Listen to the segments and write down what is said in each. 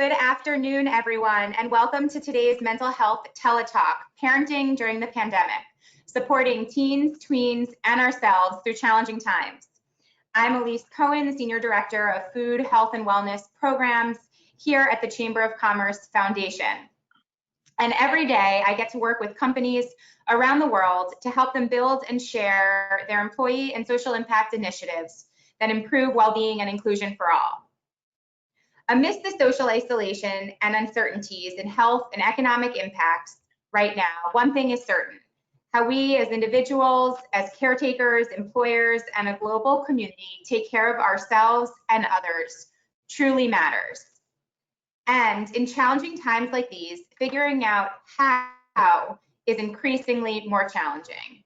Good afternoon, everyone, and welcome to today's Mental Health Teletalk, Parenting During the Pandemic, supporting teens, tweens, and ourselves through challenging times. I'm Elise Cohen, the Senior Director of Food, Health, and Wellness Programs here at the Chamber of Commerce Foundation. And every day I get to work with companies around the world to help them build and share their employee and social impact initiatives that improve well-being and inclusion for all. Amidst the social isolation and uncertainties in health and economic impacts right now, one thing is certain: how we as individuals, as caretakers, employers, and a global community take care of ourselves and others truly matters. And in challenging times like these, figuring out how is increasingly more challenging.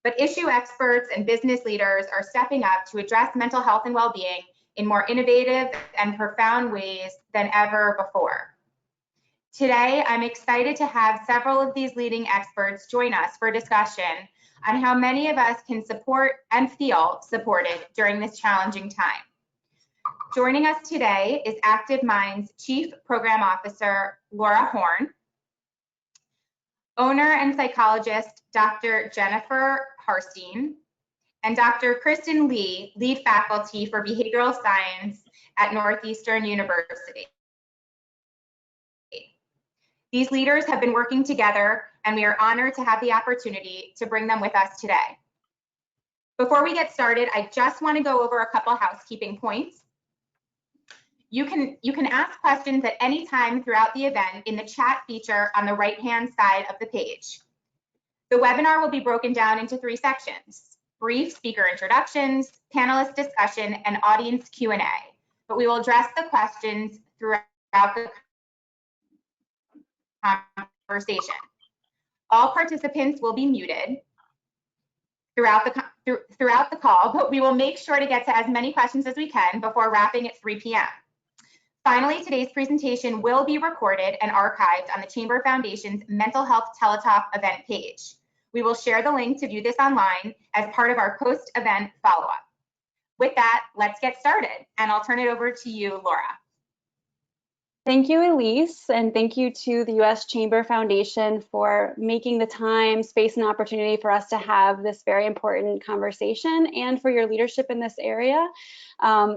But issue experts and business leaders are stepping up to address mental health and well-being in more innovative and profound ways than ever before. Today, I'm excited to have several of these leading experts join us for a discussion on how many of us can support and feel supported during this challenging time. Joining us today is Active Minds Chief Program Officer Laura Horne, owner and psychologist Dr. Jennifer Harstein, and Dr. Kristen Lee, lead faculty for behavioral science at Northeastern University. These leaders have been working together, and we are honored to have the opportunity to bring them with us today. Before we get started, I just want to go over a couple housekeeping points. You can ask questions at any time throughout the event in the chat feature on the right-hand side of the page. The webinar will be broken down into 3 sections: brief speaker introductions, panelist discussion, and audience Q&A. But we will address the questions throughout the conversation. All participants will be muted throughout the call, but we will make sure to get to as many questions as we can before wrapping at 3 p.m. Finally, today's presentation will be recorded and archived on the Chamber Foundation's Mental Health Teletalk event page. We will share the link to view this online as part of our post-event follow-up. With that, let's get started, and I'll turn it over to you, Laura. Thank you, Elise, and thank you to the U.S. Chamber Foundation for making the time, space, and opportunity for us to have this very important conversation, and for your leadership in this area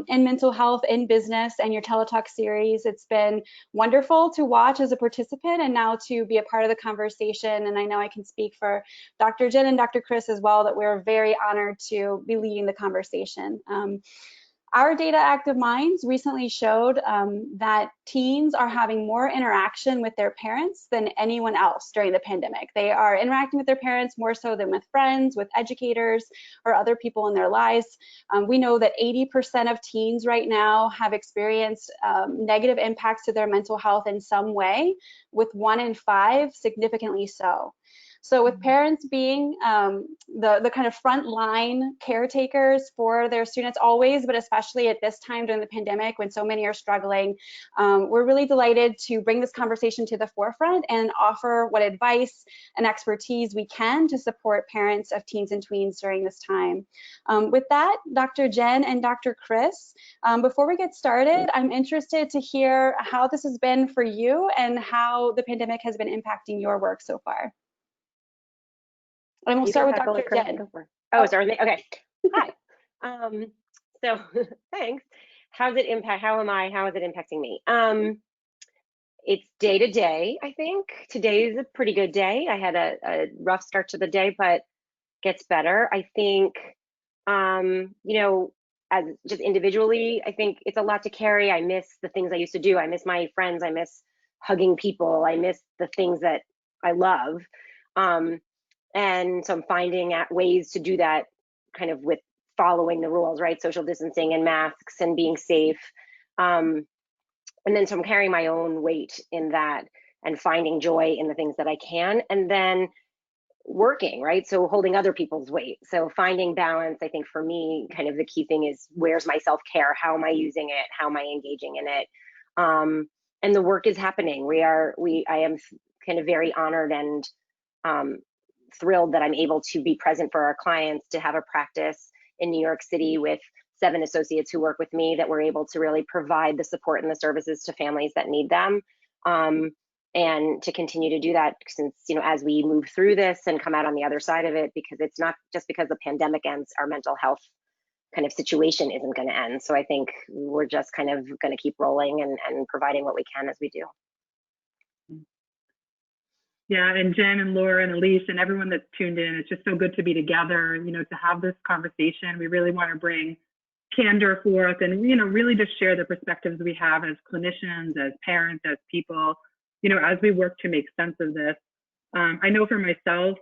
in mental health, in business, and your Teletalk series. It's been wonderful to watch as a participant and now to be a part of the conversation, and I know I can speak for Dr. Jen and Dr. Chris as well that we're very honored to be leading the conversation. Our data, Active Minds, recently showed that teens are having more interaction with their parents than anyone else during the pandemic. They are interacting with their parents more so than with friends, with educators, or other people in their lives. We know that 80% of teens right now have experienced negative impacts to their mental health in some way, with 1 in 5 significantly so. So with parents being the kind of frontline caretakers for their students always, but especially at this time during the pandemic when so many are struggling, we're really delighted to bring this conversation to the forefront and offer what advice and expertise we can to support parents of teens and tweens during this time. With that, Dr. Jen and Dr. Chris, before we get started, I'm interested to hear how this has been for you and how the pandemic has been impacting your work so far. And we'll start with Dr. Jen. Oh, sorry. Okay. Hi. So thanks. How is it impacting me? It's day to day, I think. Today is a pretty good day. I had a rough start to the day, but gets better. I think, you know, as just individually, I think it's a lot to carry. I miss the things I used to do. I miss my friends. I miss hugging people. I miss the things that I love. And so I'm finding ways to do that kind of with following the rules, right? Social distancing and masks and being safe. And then so I'm carrying my own weight in that and finding joy in the things that I can. And then working, right? So holding other people's weight. So finding balance, I think for me, kind of the key thing is where's my self-care? How am I using it? How am I engaging in it? And the work is happening. I am kind of very honored and thrilled that I'm able to be present for our clients, to have a practice in New York City with 7 associates who work with me that we're able to really provide the support and the services to families that need them. And to continue to do that, since, you know, as we move through this and come out on the other side of it, because it's not just because the pandemic ends, our mental health kind of situation isn't going to end. So I think we're just kind of going to keep rolling and providing what we can as we do. Yeah, and Jen and Laura and Elise and everyone that's tuned in, it's just so good to be together, you know, to have this conversation. We really want to bring candor forth and, you know, really just share the perspectives we have as clinicians, as parents, as people, you know, as we work to make sense of this. I know for myself,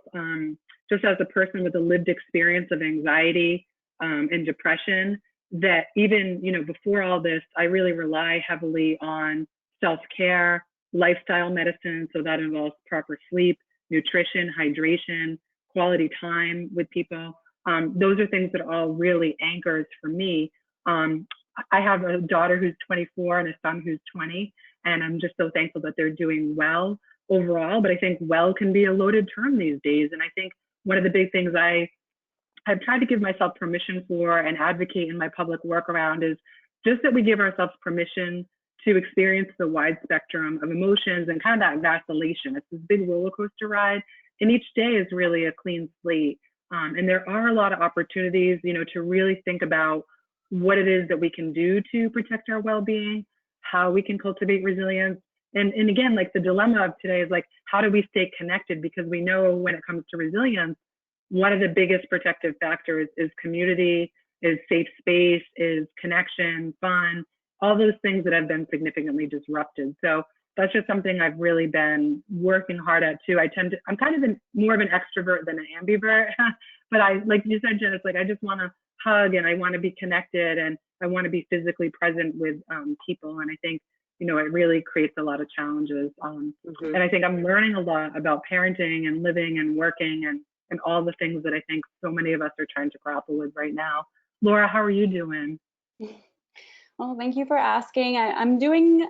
just as a person with a lived experience of anxiety and depression, that even, you know, before all this, I really rely heavily on self-care, lifestyle medicine. So that involves proper sleep, nutrition, hydration, quality time with people. Those are things that are all really anchors for me. I have a daughter who's 24 and a son who's 20, and I'm just so thankful that they're doing well overall. But I think well can be a loaded term these days. And I think one of the big things I've tried to give myself permission for and advocate in my public work around is just that we give ourselves permission to experience the wide spectrum of emotions and kind of that vacillation. It's this big roller coaster ride, and each day is really a clean slate. And there are a lot of opportunities, you know, to really think about what it is that we can do to protect our well-being, how we can cultivate resilience. And again, like the dilemma of today is like, how do we stay connected? Because we know when it comes to resilience, one of the biggest protective factors is community, is safe space, is connection, fun, all those things that have been significantly disrupted. So that's just something I've really been working hard at too. I'm kind of more of an extrovert than an ambivert, but like you said, Jen, it's like, I just want to hug and I want to be connected and I want to be physically present with people. And I think, you know, it really creates a lot of challenges. And I think I'm learning a lot about parenting and living and working and all the things that I think so many of us are trying to grapple with right now. Laura, how are you doing? Well, thank you for asking. I'm doing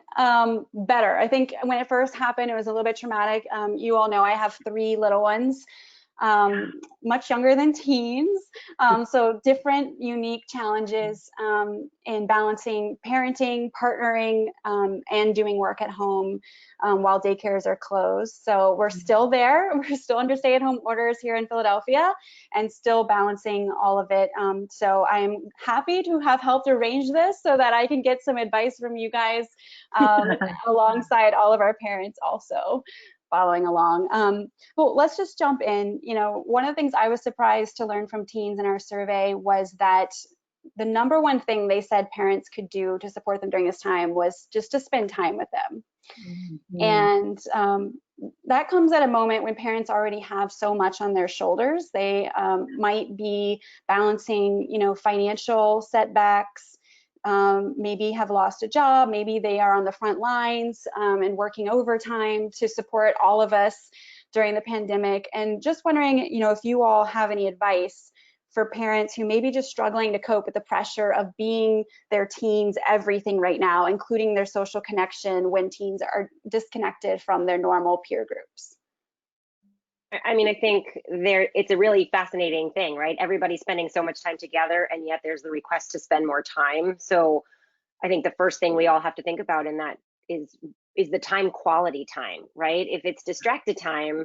better. I think when it first happened, it was a little bit traumatic. You all know I have 3 little ones, much younger than teens. So different, unique challenges in balancing parenting, partnering, and doing work at home while daycares are closed. So we're still there. We're still under stay-at-home orders here in Philadelphia and still balancing all of it. So I'm happy to have helped arrange this so that I can get some advice from you guys alongside all of our parents also following along. Well, let's just jump in. You know, one of the things I was surprised to learn from teens in our survey was that the number one thing they said parents could do to support them during this time was just to spend time with them. And that comes at a moment when parents already have so much on their shoulders. They might be balancing, you know, financial setbacks, maybe have lost a job, maybe they are on the front lines and working overtime to support all of us during the pandemic. And just wondering, you know, if you all have any advice for parents who may be just struggling to cope with the pressure of being their teens' everything right now, including their social connection when teens are disconnected from their normal peer groups. I mean, I think it's a really fascinating thing, right? Everybody's spending so much time together, and yet there's the request to spend more time. So I think the first thing we all have to think about in that is the time quality time, right? If it's distracted time,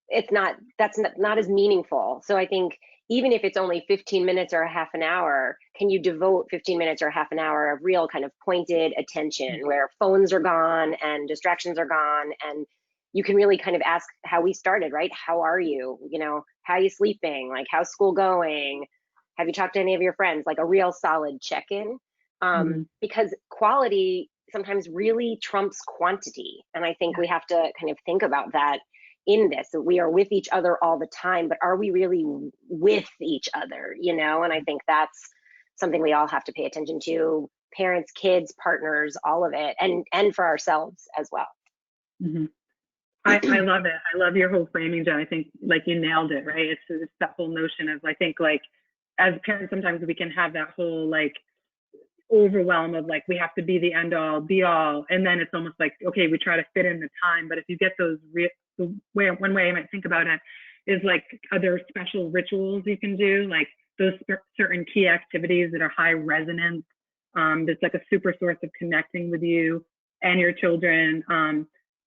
that's not as meaningful. So I think even if it's only 15 minutes or a half an hour, can you devote 15 minutes or a half an hour of real kind of pointed attention where phones are gone and distractions are gone, and you can really kind of ask how we started, right? How are you? You know, how are you sleeping? Like, how's school going? Have you talked to any of your friends? Like a real solid check-in, because quality sometimes really trumps quantity. And I think we have to kind of think about that in this. So we are with each other all the time, but are we really with each other? You know, and I think that's something we all have to pay attention to, parents, kids, partners, all of it, and for ourselves as well. I love it. I love your whole framing, Jen. I think like you nailed it, right? It's that whole notion of, I think like as parents, sometimes we can have that whole like overwhelm of like, we have to be the end all be all. And then it's almost like, okay, we try to fit in the time. But if you get those, one way I might think about it is like, are there special rituals you can do? Like those certain key activities that are high resonance. That's like a super source of connecting with you and your children.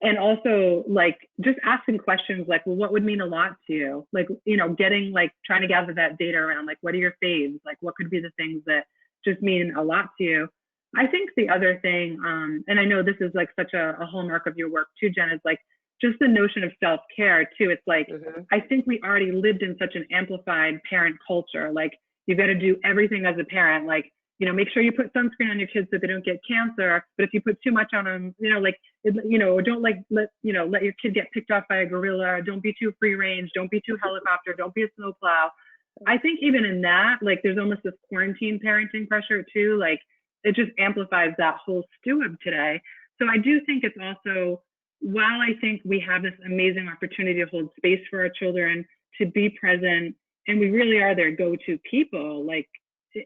And also like just asking questions like, well, what would mean a lot to you? Like, you know, getting like trying to gather that data around like, what are your faves? Like, what could be the things that just mean a lot to you? I think the other thing, and I know this is like such a hallmark of your work too, Jen, is like just the notion of self-care too. It's like, I think we already lived in such an amplified parent culture. Like you've got to do everything as a parent, like, you know, make sure you put sunscreen on your kids so they don't get cancer. But if you put too much on them, you know, like, you know, don't like let your kid get picked off by a gorilla. Don't be too free range. Don't be too helicopter. Don't be a snowplow. I think even in that, like, there's almost this quarantine parenting pressure too. Like, it just amplifies that whole stew of today. So I do think it's also, while I think we have this amazing opportunity to hold space for our children, to be present, and we really are their go-to people, like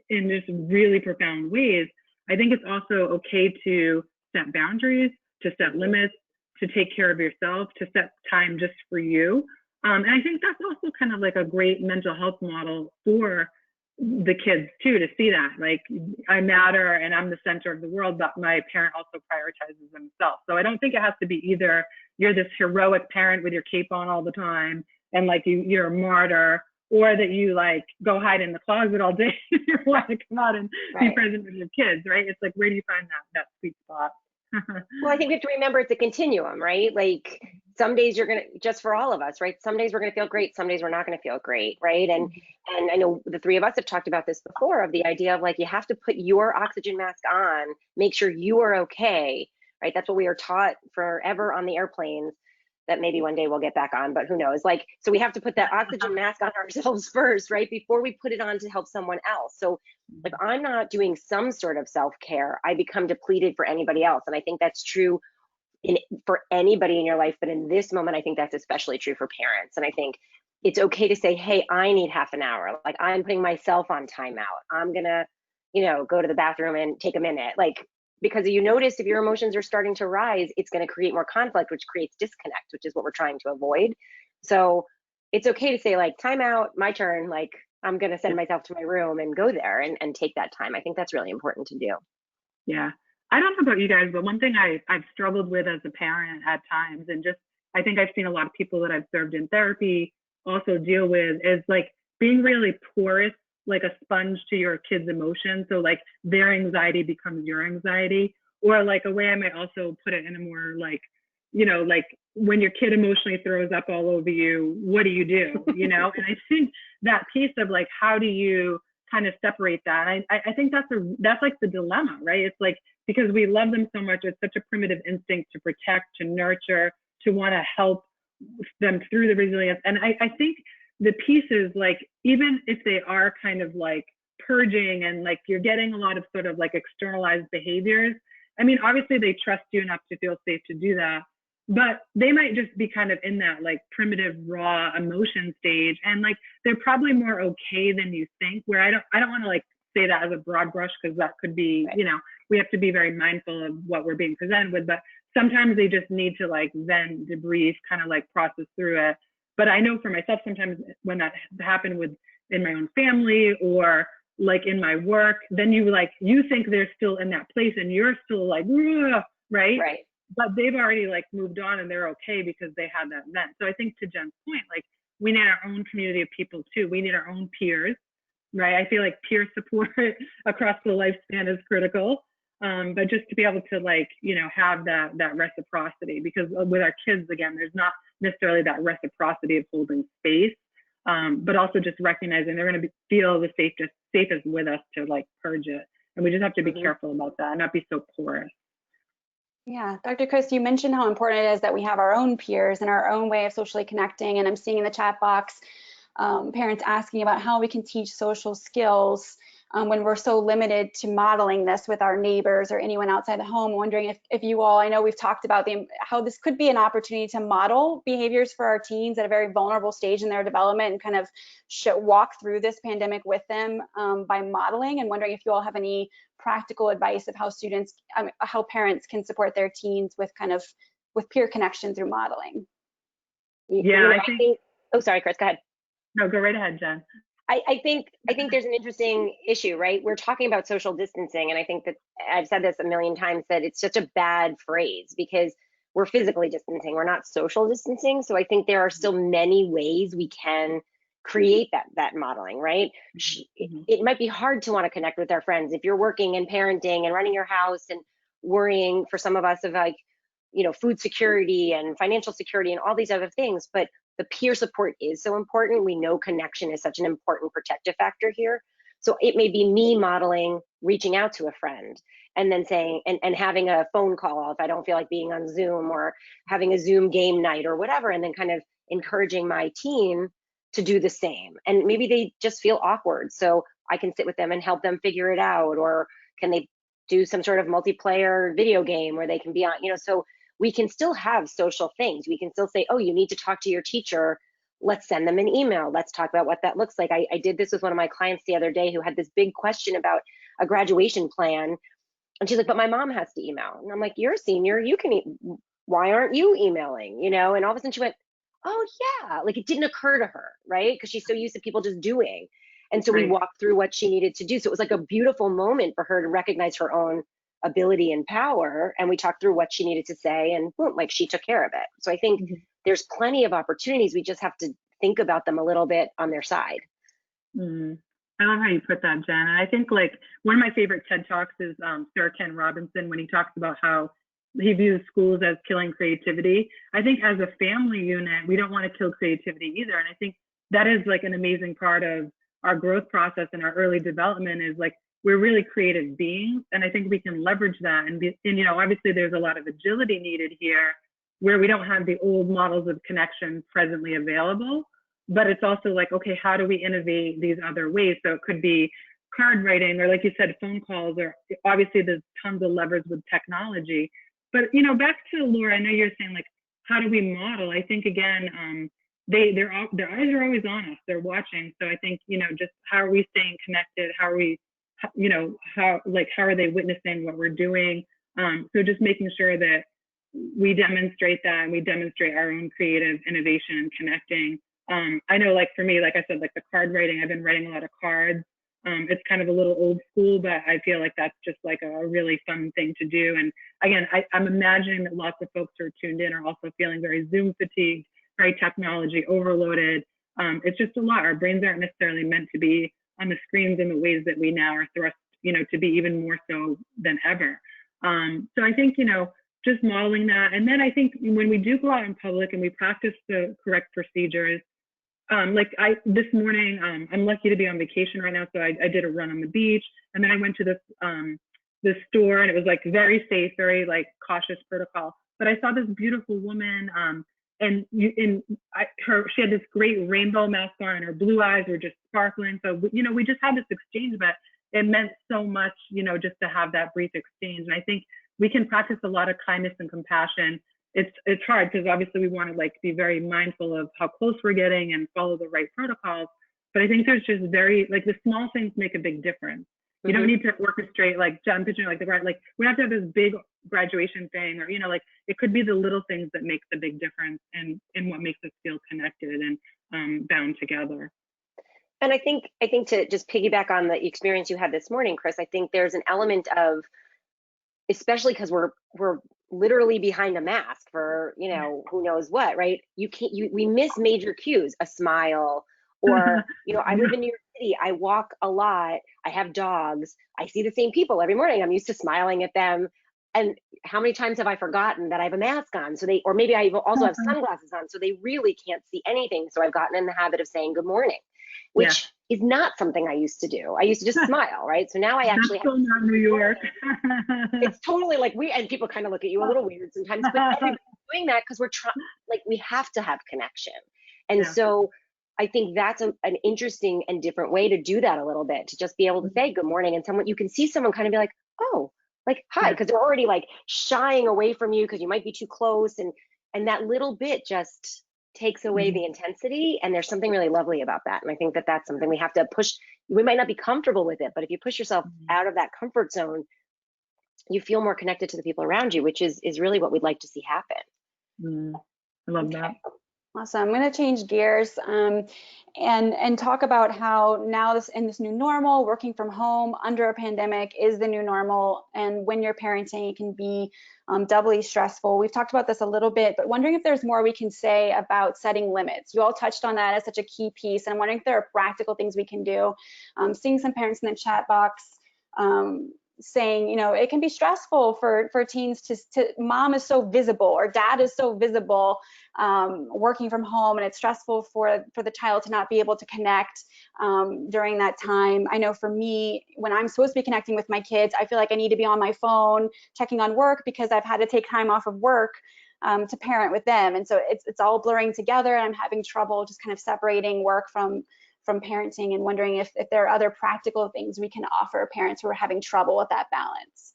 in just really profound ways, I think it's also okay to set boundaries, to set limits, to take care of yourself, to set time just for you. And I think that's also kind of like a great mental health model for the kids too, to see that like I matter and I'm the center of the world, but my parent also prioritizes themselves. So I don't think it has to be either you're this heroic parent with your cape on all the time and like you're a martyr, or that you like go hide in the closet all day and you want to come out and be present with your kids, right? It's like, where do you find that sweet spot? Well, I think we have to remember it's a continuum, right? Like some days you're going to, just for all of us, right? Some days we're going to feel great. Some days we're not going to feel great, right? And I know the three of us have talked about this before, of the idea of like, you have to put your oxygen mask on, make sure you are okay, right? That's what we are taught forever on the airplanes, that maybe one day we'll get back on, but who knows? Like, so we have to put that oxygen mask on ourselves first, right? Before we put it on to help someone else. So if I'm not doing some sort of self-care, I become depleted for anybody else. And I think that's true for anybody in your life, but in this moment, I think that's especially true for parents. And I think it's okay to say, hey, I need half an hour. Like I'm putting myself on timeout. I'm gonna, you know, go to the bathroom and take a minute. Like, because you notice if your emotions are starting to rise, it's going to create more conflict, which creates disconnect, which is what we're trying to avoid. So it's okay to say like, time out, my turn. Like I'm going to send myself to my room and go there and take that time. I think that's really important to do. Yeah. I don't know about you guys, but one thing I've struggled with as a parent at times, and just, I think I've seen a lot of people that I've served in therapy also deal with, is like being really porous, like a sponge to your kids' emotions. So like their anxiety becomes your anxiety. Or like a way I might also put it in a more like, you know, like when your kid emotionally throws up all over you, what do? You know? And I think that piece of like, how do you kind of separate that? I think that's like the dilemma, right? It's like, because we love them so much, it's such a primitive instinct to protect, to nurture, to want to help them through the resilience. And I think the piece is like, even if they are kind of like purging and like you're getting a lot of sort of like externalized behaviors, I mean, obviously they trust you enough to feel safe to do that, but they might just be kind of in that like primitive raw emotion stage, and like they're probably more okay than you think. Where I don't want to like say that as a broad brush, because that could be, you know, we have to be very mindful of what we're being presented with, but sometimes they just need to like vent, debrief, kind of like process through it. But I know for myself, sometimes when that happened in my own family or like in my work, then you think they're still in that place and you're still like, right? Right. But they've already like moved on and they're okay because they had that vent. So I think to Jen's point, like we need our own community of people too. We need our own peers, right? I feel like peer support across the lifespan is critical. But just to be able to like, you know, have that reciprocity, because with our kids, again, there's not necessarily that reciprocity of holding space, but also just recognizing they're going to feel the safest with us to like purge it. And we just have to be careful about that and not be so porous. Yeah, Dr. Chris, you mentioned how important it is that we have our own peers and our own way of socially connecting. And I'm seeing in the chat box, parents asking about how we can teach social skills when we're so limited to modeling this with our neighbors or anyone outside the home. Wondering if you all, I know we've talked about how this could be an opportunity to model behaviors for our teens at a very vulnerable stage in their development and kind of walk through this pandemic with them by modeling, and wondering if you all have any practical advice of how parents can support their teens with peer connection through modeling. Yeah, I think, oh, sorry, Chris, go ahead. No, go right ahead, Jen. I think there's an interesting issue, right? We're talking about social distancing, and I think that I've said this a million times that it's such a bad phrase because we're physically distancing, we're not social distancing. So I think there are still many ways we can create that modeling, right? It might be hard to want to connect with our friends if you're working and parenting and running your house and worrying for some of us of like, you know, food security and financial security and all these other things, but the peer support is so important. We know connection is such an important protective factor here. So it may be me modeling, reaching out to a friend and then saying, and having a phone call if I don't feel like being on Zoom, or having a Zoom game night or whatever, and then kind of encouraging my team to do the same. And maybe they just feel awkward, so I can sit with them and help them figure it out, or can they do some sort of multiplayer video game where they can be on, you know, so we can still have social things. We can still say, oh, you need to talk to your teacher. Let's send them an email. Let's talk about what that looks like. I did this with one of my clients the other day who had this big question about a graduation plan. And she's like, but my mom has to email. And I'm like, you're a senior, you can, why aren't you emailing? You know, and all of a sudden she went, oh yeah, like it didn't occur to her, right? Because she's so used to people just doing. And so we walked through what she needed to do. So it was like a beautiful moment for her to recognize her own ability and power, and we talked through what she needed to say, and boom, like she took care of it. So I think there's plenty of opportunities. We just have to think about them a little bit on their side. I love how you put that, Jen. And I think like one of my favorite TED Talks is Sir Ken Robinson, when he talks about how he views schools as killing creativity. I think as a family unit, we don't want to kill creativity either. And I think that is like an amazing part of our growth process and our early development is like, we're really creative beings, and I think we can leverage that. And you know, obviously there's a lot of agility needed here where we don't have the old models of connection presently available, but it's also like, okay, how do we innovate these other ways? So it could be card writing, or like you said, phone calls, or obviously there's tons of levers with technology. But, you know, back to Laura, I know you're saying like, how do we model? I think again, their eyes are always on us, they're watching. So I think, you know, just how are we staying connected? How are we, you know, how are they witnessing what we're doing? So just making sure that we demonstrate that, and we demonstrate our own creative innovation and connecting. I know, like for me, like I said, like the card writing, I've been writing a lot of cards. It's kind of a little old school, but I feel like that's just like a really fun thing to do. And again, I'm imagining that lots of folks who are tuned in are also feeling very Zoom fatigued, very technology overloaded. It's just a lot. Our brains aren't necessarily meant to be on the screens in the ways that we now are thrust, you know, to be even more so than ever. So I think, you know, just modeling that. And then I think when we do go out in public and we practice the correct procedures, like this morning, I'm lucky to be on vacation right now. So I did a run on the beach, and then I went to this store, and it was like very safe, very like cautious protocol. But I saw this beautiful woman, she had this great rainbow mask on, and her blue eyes were just sparkling. So, you know, we just had this exchange, but it meant so much, you know, just to have that brief exchange. And I think we can practice a lot of kindness and compassion. It's hard because obviously we want to like be very mindful of how close we're getting and follow the right protocols. But I think there's just very, like the small things make a big difference. You don't need to orchestrate, like John picturing like like we have to have this big graduation thing, or, you know, like it could be the little things that make the big difference and what makes us feel connected and bound together. And I think to just piggyback on the experience you had this morning, Chris, I think there's an element of, especially because we're literally behind a mask for, you know, who knows what, right? We miss major cues, a smile, or, you know, I live in New York City, I walk a lot, I have dogs, I see the same people every morning, I'm used to smiling at them. And how many times have I forgotten that I have a mask on? So or maybe I also have sunglasses on, so they really can't see anything. So I've gotten in the habit of saying good morning, which is not something I used to do. I used to just smile, right? So now I actually have not New York. It's totally like and people kind of look at you a little weird sometimes, but everybody's doing that because we're like we have to have connection. And so I think that's an interesting and different way to do that a little bit, to just be able to say good morning, and you can see someone kind of be like, oh, like hi, because they're already like shying away from you because you might be too close, and that little bit just takes away the intensity, and there's something really lovely about that. And I think that that's something we have to push. We might not be comfortable with it, but if you push yourself out of that comfort zone, you feel more connected to the people around you, which is really what we'd like to see happen. I love that. Awesome. I'm going to change gears and talk about how now in this new normal, working from home under a pandemic is the new normal. And when you're parenting, it can be doubly stressful. We've talked about this a little bit, but wondering if there's more we can say about setting limits. You all touched on that as such a key piece. And I'm wondering if there are practical things we can do. Seeing some parents in the chat box saying, it can be stressful for teens to mom is so visible or dad is so visible working from home, and it's stressful for the child to not be able to connect during that time. I know for me, when I'm supposed to be connecting with my kids, I feel like I need to be on my phone checking on work because I've had to take time off of work to parent with them. And so it's all blurring together, and I'm having trouble just kind of separating work from parenting, and wondering if there are other practical things we can offer parents who are having trouble with that balance.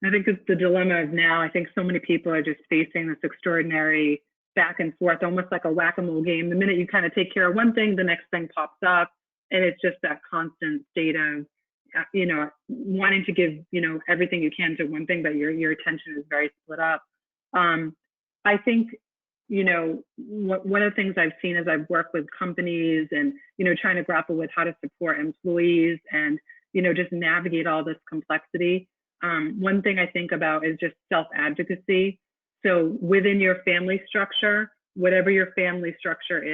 I think it's the dilemma of now. I think so many people are just facing this extraordinary back and forth, almost like a whack-a-mole game. The minute you kind of take care of one thing, the next thing pops up, and it's just that constant state of, wanting to give, everything you can to one thing, but your attention is very split up. I think, one of the things I've seen as I've worked with companies and, trying to grapple with how to support employees and, just navigate all this complexity. One thing I think about is just self-advocacy. So within your family structure, whatever your family structure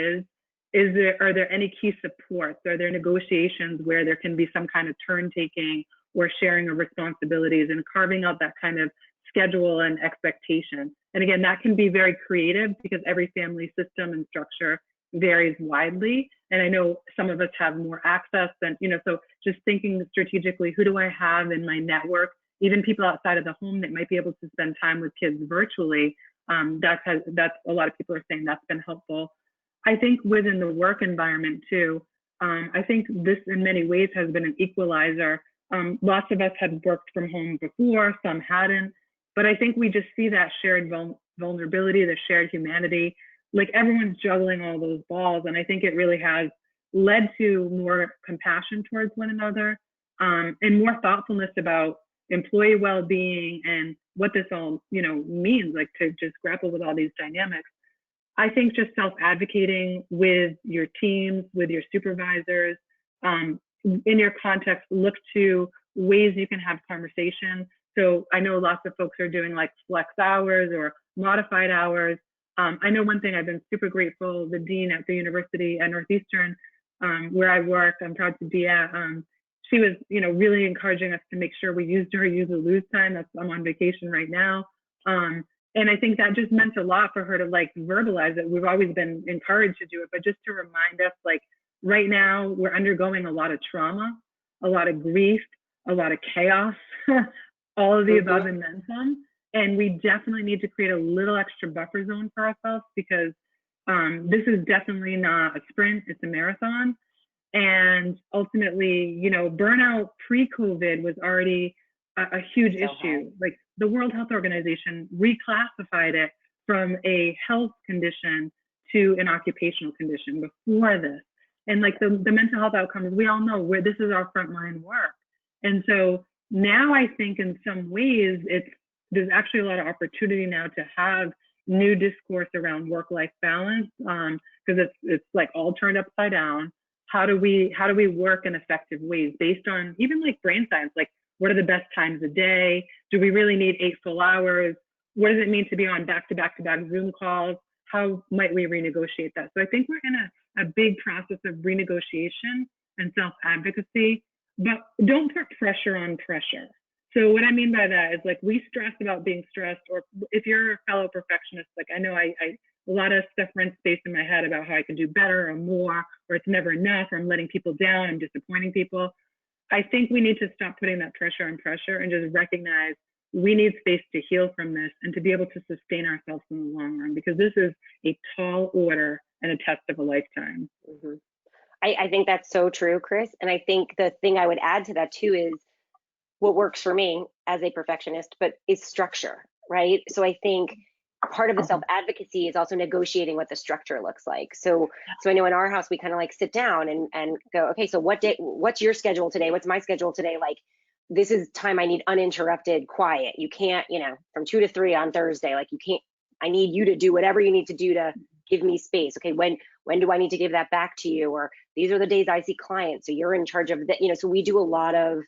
are there any key supports? Are there negotiations where there can be some kind of turn taking or sharing of responsibilities and carving out that kind of schedule and expectation? And again, that can be very creative because every family system and structure varies widely. And I know some of us have more access than, so just thinking strategically, who do I have in my network? Even people outside of the home that might be able to spend time with kids virtually. That's a lot of people are saying that's been helpful. I think within the work environment too, I think this in many ways has been an equalizer. Lots of us had worked from home before, some hadn't, but I think we just see that shared vulnerability, the shared humanity, like everyone's juggling all those balls. And I think it really has led to more compassion towards one another and more thoughtfulness about employee well-being and what this all means, like to just grapple with all these dynamics. I think just self-advocating with your teams, with your supervisors, in your context, look to ways you can have conversation. So I know lots of folks are doing like flex hours or modified hours. I know one thing I've been super grateful, the dean at the University at Northeastern, where I work, I'm proud to be at, she was, really encouraging us to make sure we use or lose time. I'm on vacation right now. And I think that just meant a lot for her to like verbalize it. We've always been encouraged to do it, but just to remind us, like right now we're undergoing a lot of trauma, a lot of grief, a lot of chaos, all of the above and then some. And we definitely need to create a little extra buffer zone for ourselves because this is definitely not a sprint, it's a marathon. And ultimately, burnout pre-COVID was already a huge issue. Like the World Health Organization reclassified it from a health condition to an occupational condition before this. And like the mental health outcomes, we all know where this is our frontline work. And so now I think in some ways there's actually a lot of opportunity now to have new discourse around work-life balance because it's like all turned upside down. How do we work in effective ways based on even like brain science? Like, what are the best times of day? Do we really need 8 full hours? What does it mean to be on back-to-back Zoom calls? How might we renegotiate that? So I think we're in a big process of renegotiation and self-advocacy, but don't put pressure on pressure. So what I mean by that is like we stress about being stressed, or if you're a fellow perfectionist, like I know a lot of stuff rents space in my head about how I can do better or more, or it's never enough, or I'm letting people down, I'm disappointing people. I think we need to stop putting that pressure on pressure and just recognize we need space to heal from this and to be able to sustain ourselves in the long run, because this is a tall order and a test of a lifetime. Mm-hmm. I think that's so true, Chris. And I think the thing I would add to that too is what works for me as a perfectionist, but is structure, right? So I think part of the self-advocacy is also negotiating what the structure looks like. So I know in our house, we kind of like sit down and go, okay, so what's your schedule today? What's my schedule today? Like, this is time I need uninterrupted quiet. You can't, from 2 to 3 on Thursday, like you can't, I need you to do whatever you need to do to give me space. Okay, when do I need to give that back to you? Or these are the days I see clients, so you're in charge of that. You know, so we do a lot of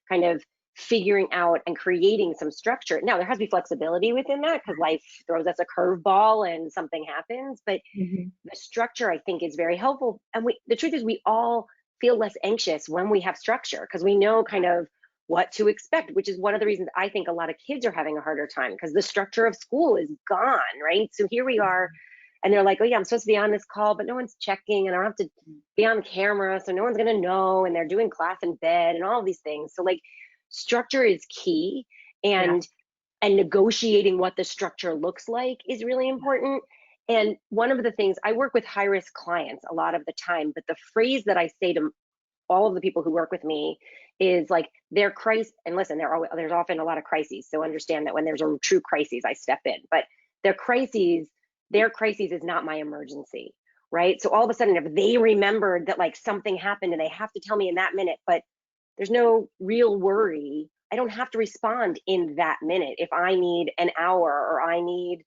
kind of figuring out and creating some structure. Now there has to be flexibility within that because life throws us a curveball and something happens, but the structure I think is very helpful. And the truth is we all feel less anxious when we have structure because we know kind of what to expect, which is one of the reasons I think a lot of kids are having a harder time because the structure of school is gone, right? So here we are, and they're like, oh yeah, I'm supposed to be on this call, but no one's checking, and I don't have to be on camera, so no one's gonna know, and they're doing class in bed and all of these things. So like structure is key, and negotiating what the structure looks like is really important. And one of the things, I work with high-risk clients a lot of the time, but the phrase that I say to all of the people who work with me is like their crisis, and listen, there's often a lot of crises, so understand that when there's a true crisis, I step in, but their crises is not my emergency, right? So all of a sudden, if they remembered that like something happened and they have to tell me in that minute, but there's no real worry, I don't have to respond in that minute. If I need an hour or I need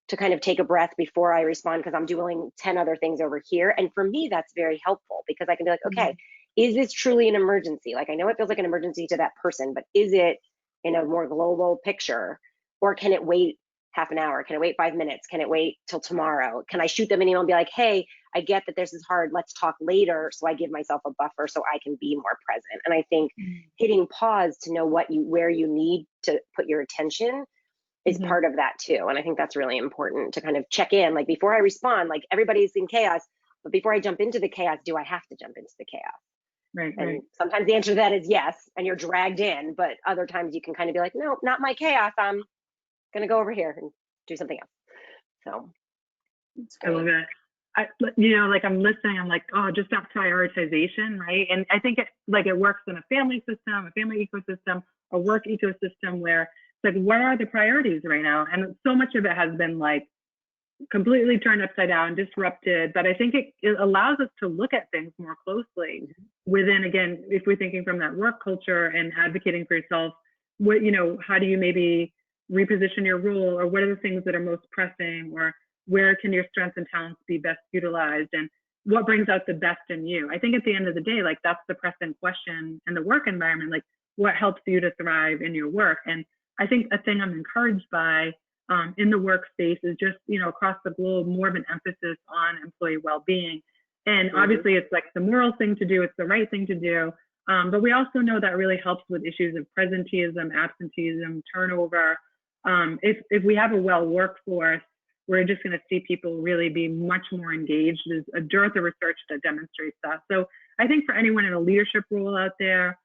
to kind of take a breath before I respond because I'm doing 10 other things over here. And for me, that's very helpful because I can be like, okay, is this truly an emergency? Like, I know it feels like an emergency to that person, but is it in a more global picture? Or can it wait half an hour? Can it wait 5 minutes? Can it wait till tomorrow? Can I shoot them an email and be like, hey, I get that this is hard, let's talk later, so I give myself a buffer so I can be more present. And I think hitting pause to know where you need to put your attention is part of that too. And I think that's really important to kind of check in, like before I respond, like everybody's in chaos, but before I jump into the chaos, do I have to jump into the chaos? Right. And sometimes the answer to that is yes, and you're dragged in, but other times you can kind of be like, no, not my chaos, I'm gonna go over here and do something else. So I love it. Like I'm listening, I'm like, oh, just that prioritization, right? And I think it works in a family system, a family ecosystem, a work ecosystem where it's like, what are the priorities right now? And so much of it has been like completely turned upside down, disrupted. But I think it allows us to look at things more closely within, again, if we're thinking from that work culture and advocating for yourself, how do you maybe reposition your role, or what are the things that are most pressing, or where can your strengths and talents be best utilized, and what brings out the best in you? I think at the end of the day, like that's the pressing question in the work environment, like what helps you to thrive in your work. And I think a thing I'm encouraged by in the workspace is just, across the globe, more of an emphasis on employee well-being. And obviously it's like the moral thing to do, it's the right thing to do. But we also know that really helps with issues of presenteeism, absenteeism, turnover. If we have a well workforce, we're just going to see people really be much more engaged. There's a dearth of research that demonstrates that. So I think for anyone in a leadership role out there,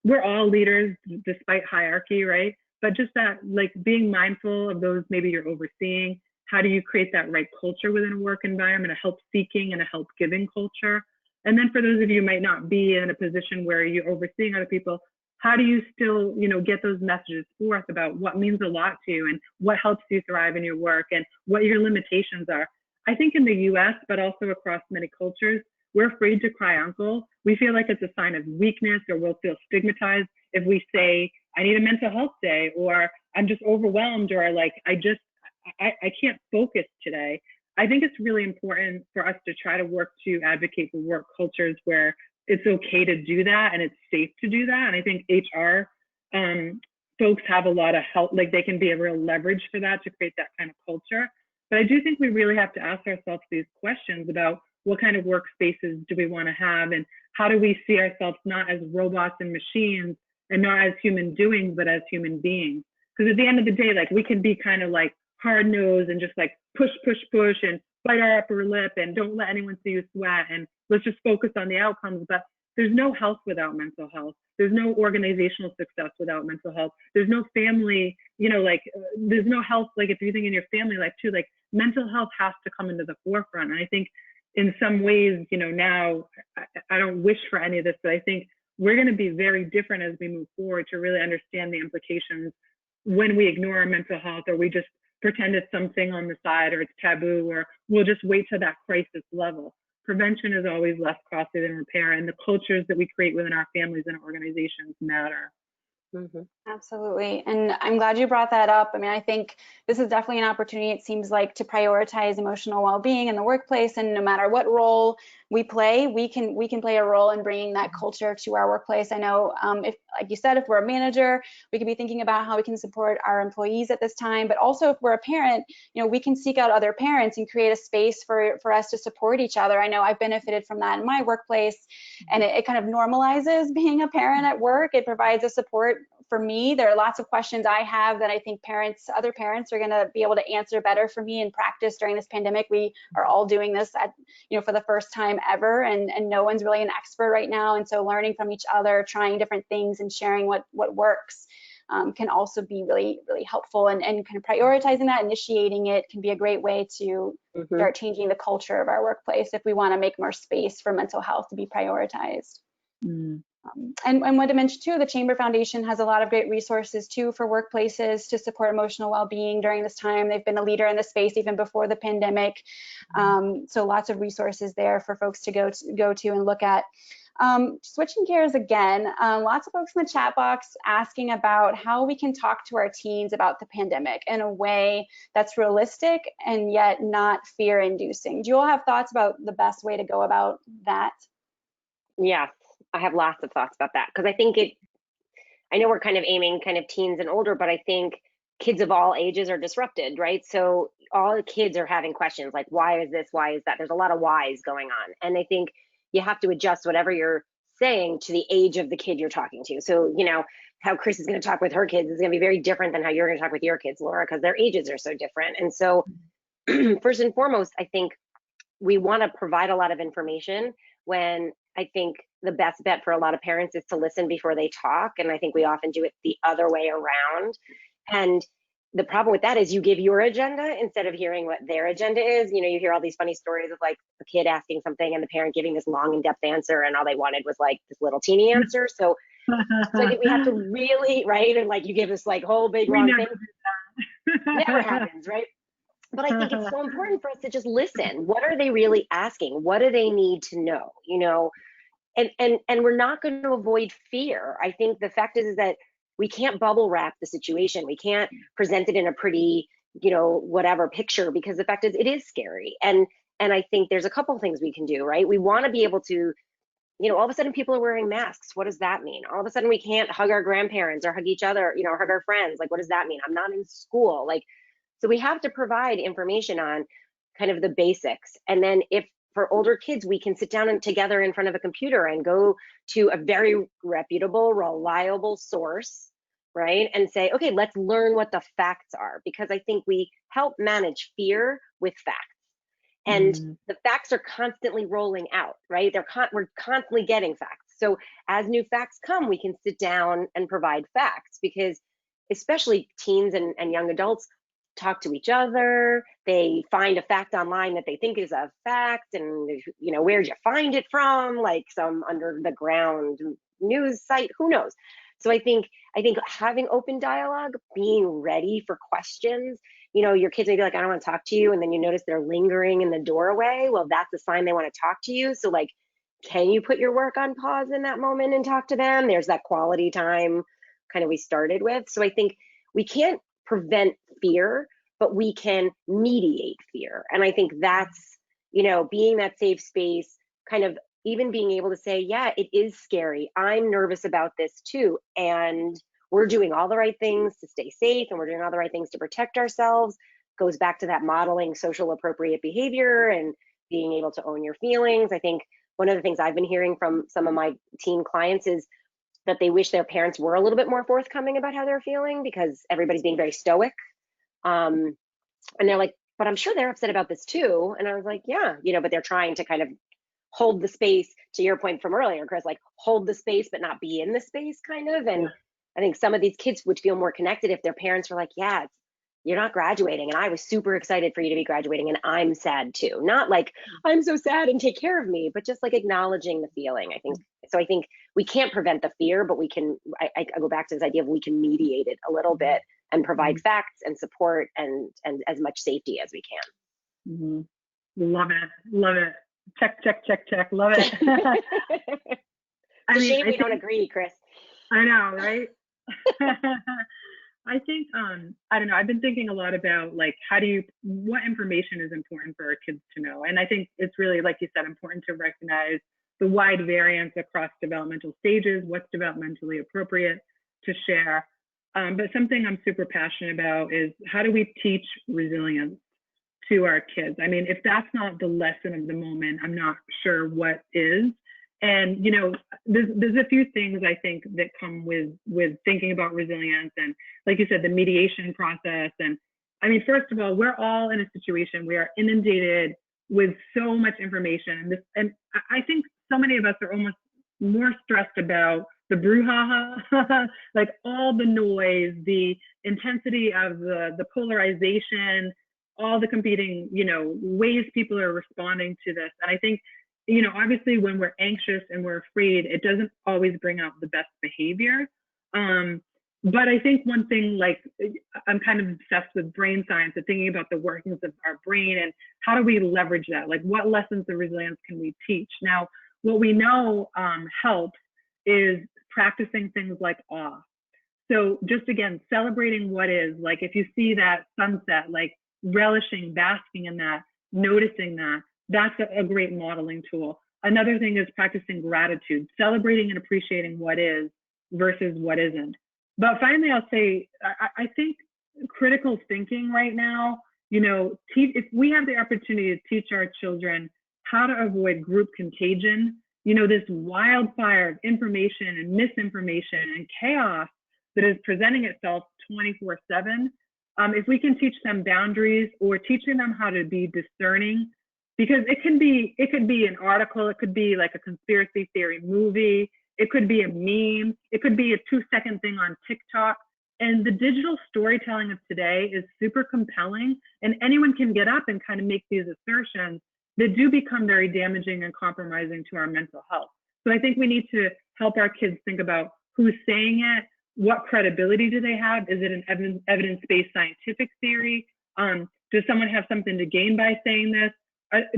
we're all leaders despite hierarchy, right? But just that, like being mindful of those maybe you're overseeing. How do you create that right culture within a work environment, a help-seeking and a help-giving culture? And then for those of you who might not be in a position where you're overseeing other people, how do you still, get those messages forth about what means a lot to you and what helps you thrive in your work and what your limitations are? I think in the US, but also across many cultures, we're afraid to cry uncle. We feel like it's a sign of weakness, or we'll feel stigmatized if we say, I need a mental health day, or I'm just overwhelmed, or like, I can't focus today. I think it's really important for us to try to work to advocate for work cultures where it's okay to do that and it's safe to do that. And I think HR folks have a lot of help, like they can be a real leverage for that to create that kind of culture. But I do think we really have to ask ourselves these questions about what kind of workspaces do we want to have, and how do we see ourselves not as robots and machines, and not as human doings, but as human beings. Because at the end of the day, like we can be kind of like hard-nosed and just like push and bite our upper lip and don't let anyone see you sweat and let's just focus on the outcomes. But there's no health without mental health. There's no organizational success without mental health. There's no family, there's no health. Like if you think in your family life too, like mental health has to come into the forefront. And I think in some ways, now I don't wish for any of this, but I think we're going to be very different as we move forward to really understand the implications when we ignore our mental health, or we just pretend it's something on the side, or it's taboo, or we'll just wait to that crisis level. Prevention is always less costly than repair, and the cultures that we create within our families and organizations matter. Mhm. Absolutely. And I'm glad you brought that up. I mean, I think this is definitely an opportunity, it seems like, to prioritize emotional well-being in the workplace. And no matter what role we play, we can play a role in bringing that culture to our workplace. I know, if, like you said, if we're a manager, we could be thinking about how we can support our employees at this time. But also, if we're a parent, we can seek out other parents and create a space for us to support each other. I know I've benefited from that in my workplace, and it kind of normalizes being a parent at work. It provides a support for me. There are lots of questions I have that I think other parents are going to be able to answer better for me in practice during this pandemic. We are all doing this for the first time ever, and no one's really an expert right now. And so learning from each other, trying different things and sharing what works can also be really, really helpful. And kind of prioritizing that, initiating it can be a great way to start changing the culture of our workplace if we want to make more space for mental health to be prioritized. And want to mention too, the Chamber Foundation has a lot of great resources too for workplaces to support emotional well-being during this time. They've been a leader in the space even before the pandemic. So lots of resources there for folks to go to and look at. Switching gears again, lots of folks in the chat box asking about how we can talk to our teens about the pandemic in a way that's realistic and yet not fear-inducing. Do you all have thoughts about the best way to go about that? Yes, I have lots of thoughts about that, because I know we're kind of aiming kind of teens and older, but I think kids of all ages are disrupted, right? So all the kids are having questions like, why is this? Why is that? There's a lot of whys going on. And I think you have to adjust whatever you're saying to the age of the kid you're talking to. So, how Chris is going to talk with her kids is going to be very different than how you're going to talk with your kids, Laura, because their ages are so different. And so first and foremost, I think we want to provide a lot of information, when I think the best bet for a lot of parents is to listen before they talk. And I think we often do it the other way around. And the problem with that is you give your agenda instead of hearing what their agenda is. You hear all these funny stories of like a kid asking something and the parent giving this long in-depth answer, and all they wanted was like this little teeny answer. So I think we have to really, right? And like you give this like whole big long thing. Never happens, right? But I think it's so important for us to just listen. What are they really asking? What do they need to know? And we're not going to avoid fear. I think the fact is that we can't bubble wrap the situation. We can't present it in a pretty, whatever picture, because the fact is it is scary. And I think there's a couple of things we can do, right? We want to be able to, all of a sudden people are wearing masks. What does that mean? All of a sudden we can't hug our grandparents or hug each other, or hug our friends. Like, what does that mean? I'm not in school. So we have to provide information on kind of the basics. And then if for older kids, we can sit down and together in front of a computer and go to a very reputable, reliable source, right? And say, okay, let's learn what the facts are, because I think we help manage fear with facts. And the facts are constantly rolling out, right? We're constantly getting facts. So as new facts come, we can sit down and provide facts, because especially teens and young adults talk to each other. They find a fact online that they think is a fact, and where'd you find it from? Like some under the ground news site, who knows? So I think having open dialogue, being ready for questions. Your kids may be like, I don't want to talk to you, and then you notice they're lingering in the doorway. Well, that's a sign they want to talk to you. So like, can you put your work on pause in that moment and talk to them? There's that quality time kind of we started with. So I think we can't prevent fear, but we can mediate fear. And I think that's, being that safe space, kind of even being able to say, yeah, it is scary. I'm nervous about this too. And we're doing all the right things to stay safe, and we're doing all the right things to protect ourselves. Goes back to that modeling social appropriate behavior and being able to own your feelings. I think one of the things I've been hearing from some of my teen clients is that they wish their parents were a little bit more forthcoming about how they're feeling, because everybody's being very stoic. And they're like, but I'm sure they're upset about this too. And I was like, yeah, but they're trying to kind of hold the space, to your point from earlier, Chris, like hold the space, but not be in the space kind of. And I think some of these kids would feel more connected if their parents were like, yeah, you're not graduating, and I was super excited for you to be graduating, and I'm sad too. Not like, I'm so sad and take care of me, but just like acknowledging the feeling. I think we can't prevent the fear, but we can, I go back to this idea of we can mediate it a little bit and provide facts and support and as much safety as we can. Love it. Check. Love it. It's a shame we don't agree, Chris. I know, right? I think, I don't know, I've been thinking a lot about like, what information is important for our kids to know? And I think it's really, like you said, important to recognize the wide variance across developmental stages, what's developmentally appropriate to share. But something I'm super passionate about is how do we teach resilience to our kids? I mean, if that's not the lesson of the moment, I'm not sure what is. And, you know, there's a few things I think that come with thinking about resilience, and like you said, the mediation process. And I mean, first of all, we're all in a situation, we are inundated with so much information. And I think so many of us are almost more stressed about the brouhaha, like all the noise, the intensity of the polarization, all the competing, you know, ways people are responding to this. And I think, you know, obviously when we're anxious and we're afraid, it doesn't always bring out the best behavior. But I think one thing, like, I'm kind of obsessed with brain science and thinking about the workings of our brain and how do we leverage that? Like, what lessons of resilience can we teach? Now, what we know helps is practicing things like awe. So just again, celebrating what is, like if you see that sunset, like relishing, basking in that, noticing that, that's a great modeling tool. Another thing is practicing gratitude, celebrating and appreciating what is versus what isn't. But finally, I'll say, I think critical thinking right now, you know, if we have the opportunity to teach our children how to avoid group contagion, you know, this wildfire of information and misinformation and chaos that is presenting itself 24/7, if we can teach them boundaries or teaching them how to be discerning, because it could be an article, it could be like a conspiracy theory movie, it could be a meme, it could be a 2-second thing on TikTok. And the digital storytelling of today is super compelling, and anyone can get up and kind of make these assertions that do become very damaging and compromising to our mental health. So I think we need to help our kids think about who's saying it, what credibility do they have? Is it an evidence-based scientific theory? Does someone have something to gain by saying this?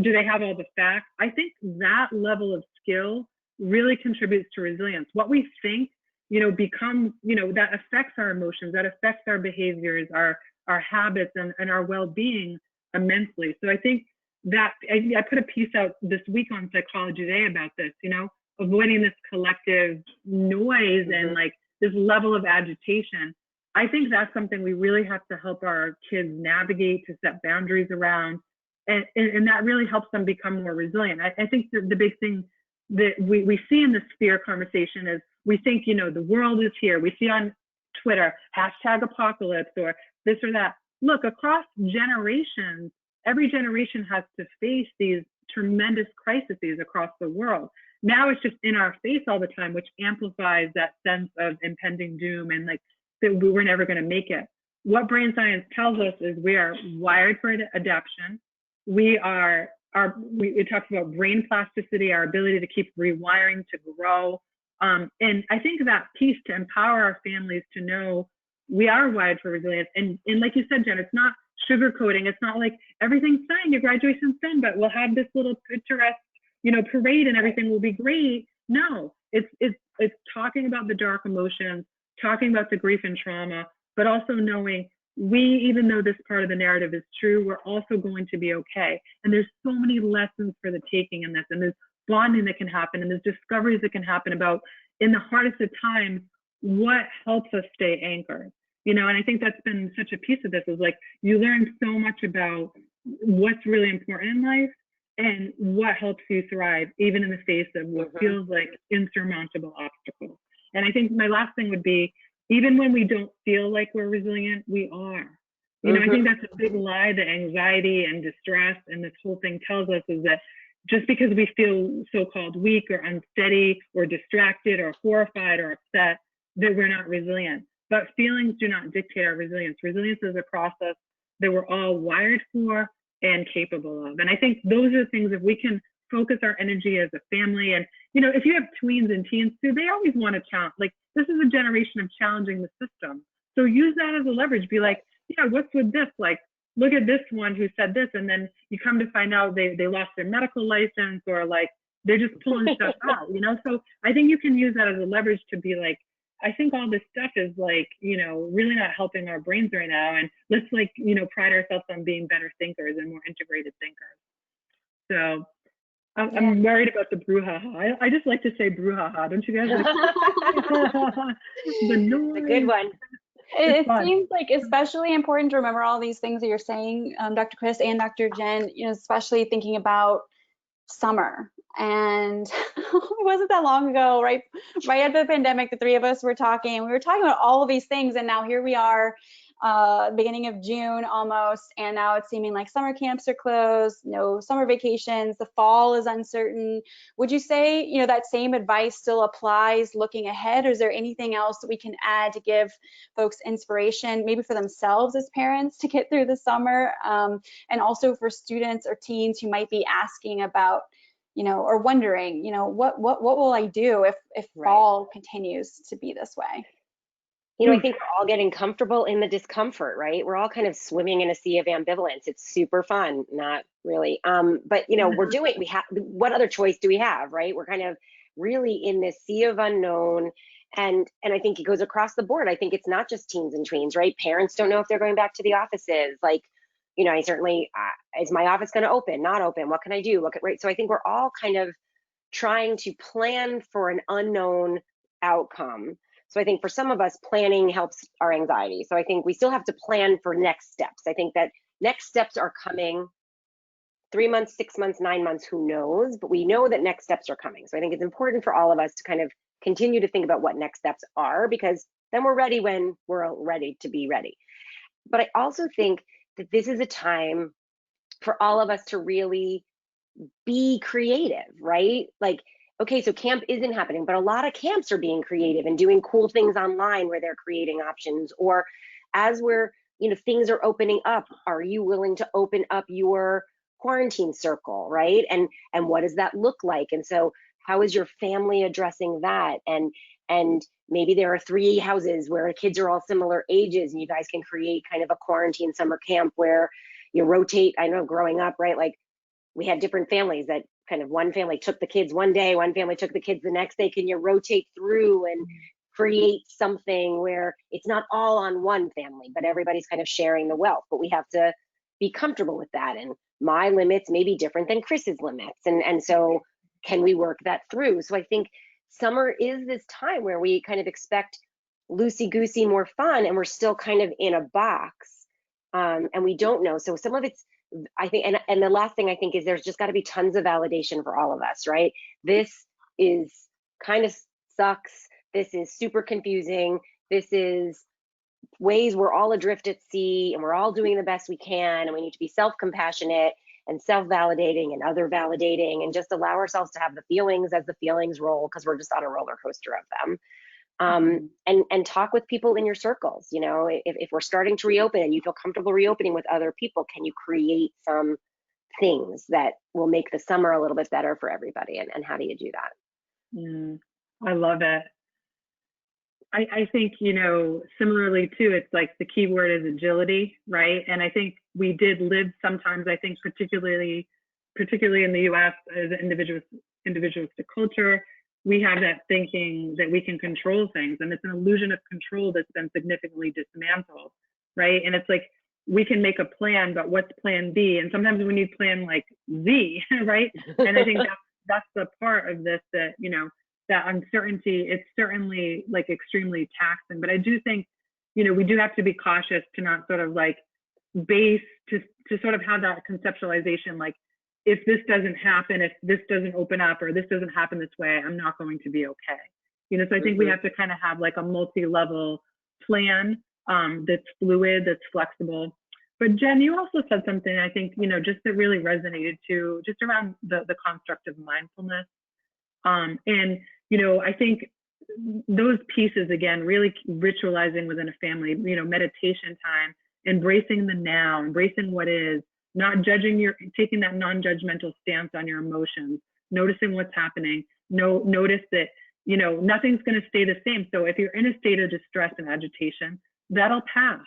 Do they have all the facts? I think that level of skill really contributes to resilience. What we think, you know, becomes, you know, that affects our emotions, that affects our behaviors, our habits, and our well-being immensely. So I think that I put a piece out this week on Psychology Today about this, you know, avoiding this collective noise and like this level of agitation. I think that's something we really have to help our kids navigate, to set boundaries around, and that really helps them become more resilient. I think the big thing that we see in this fear conversation is we think, you know, the world is here. We see on Twitter, #apocalypse or this or that. Look, across generations, every generation has to face these tremendous crises across the world. Now it's just in our face all the time, which amplifies that sense of impending doom and like that we were never going to make it. What brain science tells us is we are wired for adaptation. It talks about brain plasticity, our ability to keep rewiring, to grow. And I think that piece to empower our families to know we are wired for resilience. And like you said, Jen, it's not sugarcoating. It's not like everything's fine, your graduation's done, but we'll have this little picturesque, you know, parade and everything will be great. No, it's talking about the dark emotions, talking about the grief and trauma, but also knowing even though this part of the narrative is true, we're also going to be okay. And there's so many lessons for the taking in this, and there's bonding that can happen, and there's discoveries that can happen about, in the hardest of times, what helps us stay anchored. You know, and I think that's been such a piece of this, is like you learn so much about what's really important in life and what helps you thrive, even in the face of what feels like insurmountable obstacles. And I think my last thing would be, even when we don't feel like we're resilient, we are. You know, I think that's a big lie that anxiety and distress and this whole thing tells us, is that just because we feel so-called weak or unsteady or distracted or horrified or upset, that we're not resilient. But feelings do not dictate our resilience. Resilience is a process that we're all wired for and capable of. And I think those are things, if we can focus our energy as a family. And, you know, if you have tweens and teens too, they always want to challenge. Like, this is a generation of challenging the system. So use that as a leverage. Be like, yeah, what's with this? Like, look at this one who said this. And then you come to find out they lost their medical license, or like, they're just pulling stuff out, you know? So I think you can use that as a leverage to be like, I think all this stuff is like, really not helping our brains right now. And let's like, pride ourselves on being better thinkers and more integrated thinkers. So I'm worried about the brouhaha. I just like to say brouhaha. Don't you guys like the noise? A good one. It seems like especially important to remember all these things that you're saying, Dr. Chris and Dr. Jen, especially thinking about summer. And it wasn't that long ago, right after the pandemic, the three of us were talking. We were talking about all of these things, and now here we are, beginning of June almost, and now it's seeming like summer camps are closed, no summer vacations, the fall is uncertain. Would you say, that same advice still applies looking ahead, or is there anything else that we can add to give folks inspiration, maybe for themselves as parents to get through the summer, and also for students or teens who might be asking about, or wondering, what will I do if fall continues to be this way? I think we're all getting comfortable in the discomfort, right? We're all kind of swimming in a sea of ambivalence. It's super fun, not really. But what other choice do we have, right? We're kind of really in this sea of unknown. And I think it goes across the board. I think it's not just teens and tweens, right? Parents don't know if they're going back to the offices. Like, I certainly, is my office going to open, not open? What can I do? Right? So I think we're all kind of trying to plan for an unknown outcome. So I think for some of us, planning helps our anxiety. So I think we still have to plan for next steps. I think that next steps are coming 3 months, 6 months, 9 months, who knows, but we know that next steps are coming. So I think it's important for all of us to kind of continue to think about what next steps are, because then we're ready when we're ready to be ready. But I also think that this is a time for all of us to really be creative, right? Like, okay, so camp isn't happening, but a lot of camps are being creative and doing cool things online where they're creating options. Or as we're, things are opening up, are you willing to open up your quarantine circle, right? And what does that look like? And so how is your family addressing that? And maybe there are 3 houses where kids are all similar ages, and you guys can create kind of a quarantine summer camp where you rotate. I know growing up, right? Like, we had different families that kind of one family took the kids one day, one family took the kids the next day. Can you rotate through and create something where it's not all on one family, but everybody's kind of sharing the wealth? But we have to be comfortable with that. And my limits may be different than Chris's limits. And so can we work that through? So I think summer is this time where we kind of expect loosey-goosey, more fun, and we're still kind of in a box, and we don't know. So some of it's, I think, and the last thing I think is there's just got to be tons of validation for all of us, right? This is kind of sucks. This is super confusing. This is ways we're all adrift at sea, and we're all doing the best we can, and we need to be self-compassionate and self-validating and other validating, and just allow ourselves to have the feelings as the feelings roll, because we're just on a roller coaster of them. And talk with people in your circles. If we're starting to reopen and you feel comfortable reopening with other people, can you create some things that will make the summer a little bit better for everybody? And how do you do that? I love it. I think, similarly too, it's like the key word is agility, right? And I think we did live sometimes, I think particularly in the US, as an individualistic culture, we have that thinking that we can control things, and it's an illusion of control that's been significantly dismantled, right? And it's like, we can make a plan, but what's plan B? And sometimes we need plan like Z, right? And I think that's the part of this that, that uncertainty, it's certainly like extremely taxing. But I do think, we do have to be cautious to not sort of like base, to sort of have that conceptualization, like, if this doesn't happen, if this doesn't open up, or this doesn't happen this way, I'm not going to be okay. So I think we have to kind of have like a multi-level plan that's fluid, that's flexible. But Jen, you also said something, I think, just that really resonated too, just around the construct of mindfulness. And, I think those pieces, again, really ritualizing within a family, meditation time, embracing the now, embracing what is, not judging taking that non-judgmental stance on your emotions, noticing what's happening. Notice that, nothing's going to stay the same. So if you're in a state of distress and agitation, that'll pass.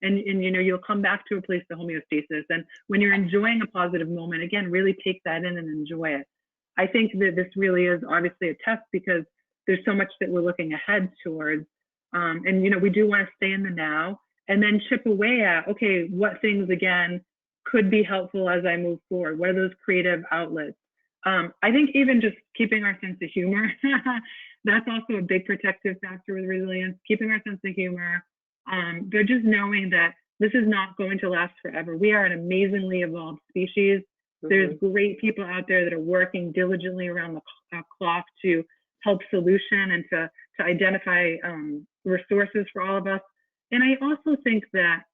And you'll come back to a place of homeostasis. And when you're enjoying a positive moment, again, really take that in and enjoy it. I think that this really is obviously a test, because there's so much that we're looking ahead towards, And, you know, we do want to stay in the now and then chip away at, okay, what things again could be helpful as I move forward? What are those creative outlets? I think even just keeping our sense of humor, that's also a big protective factor with resilience, keeping our sense of humor, but just knowing that this is not going to last forever. We are an amazingly evolved species. There's great people out there that are working diligently around the clock to help solution and to identify resources for all of us. And I also think that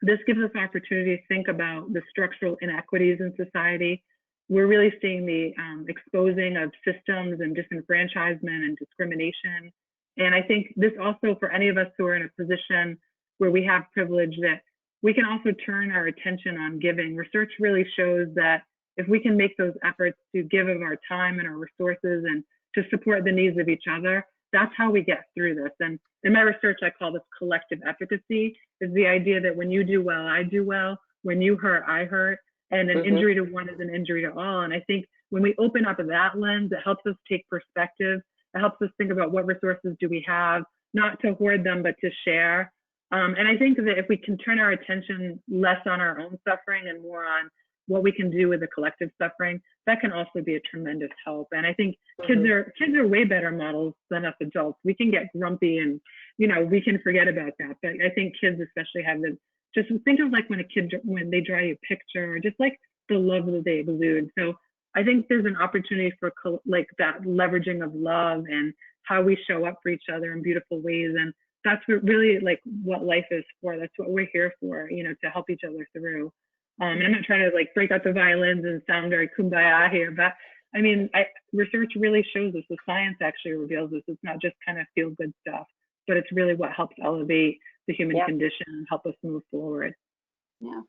this gives us opportunity to think about the structural inequities in society. We're really seeing the exposing of systems and disenfranchisement and discrimination. And I think this also, for any of us who are in a position where we have privilege, that we can also turn our attention on giving. Research really shows that if we can make those efforts to give of our time and our resources and to support the needs of each other, that's how we get through this. And in my research, I call this collective efficacy, is the idea that when you do well, I do well. When you hurt, I hurt. And an injury to one is an injury to all. And I think when we open up that lens, it helps us take perspective. It helps us think about what resources do we have, not to hoard them, but to share. And I think that if we can turn our attention less on our own suffering and more on what we can do with the collective suffering, that can also be a tremendous help. And I think kids are way better models than us adults. We can get grumpy and, you know, we can forget about that. But I think kids especially have the, just think of like when they draw you a picture, or just like the love that they exude. So I think there's an opportunity for like that leveraging of love and how we show up for each other in beautiful ways. And that's really like what life is for. That's what we're here for, you know, to help each other through. And I'm not trying to like break out the violins and sound very kumbaya here, but I mean, research really shows us, the science actually reveals this. It's not just kind of feel good stuff, but it's really what helps elevate the human condition and help us move forward. Yeah.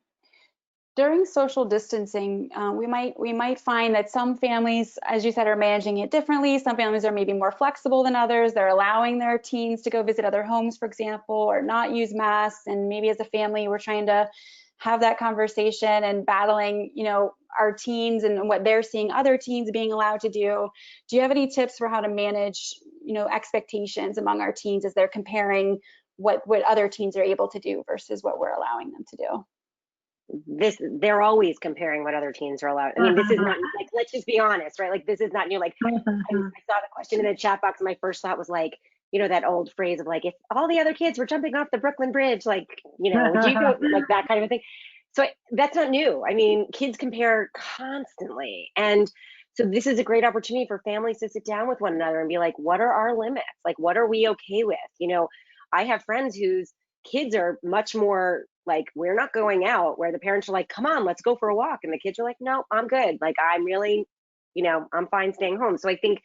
During social distancing, we might find that some families, as you said, are managing it differently. Some families are maybe more flexible than others. They're allowing their teens to go visit other homes, for example, or not use masks. And maybe as a family, we're trying to have that conversation and battling, you know, our teens and what they're seeing other teens being allowed to do. Do you have any tips for how to manage, you know, expectations among our teens as they're comparing what other teens are able to do versus what we're allowing them to do? They're always comparing what other teens are allowed. I mean, this is not like, let's just be honest, right? Like, this is not new. Like, I saw the question in the chat box, and my first thought was like, you know, that old phrase of like, if all the other kids were jumping off the Brooklyn Bridge, like, you know, would you go, like that kind of a thing. So that's not new. I mean, kids compare constantly. And so this is a great opportunity for families to sit down with one another and be like, what are our limits? Like, what are we okay with? You know, I have friends whose kids are much more like, we're not going out, where the parents are like, come on, let's go for a walk. And the kids are like, no, I'm good. Like, I'm really, you know, I'm fine staying home. So I think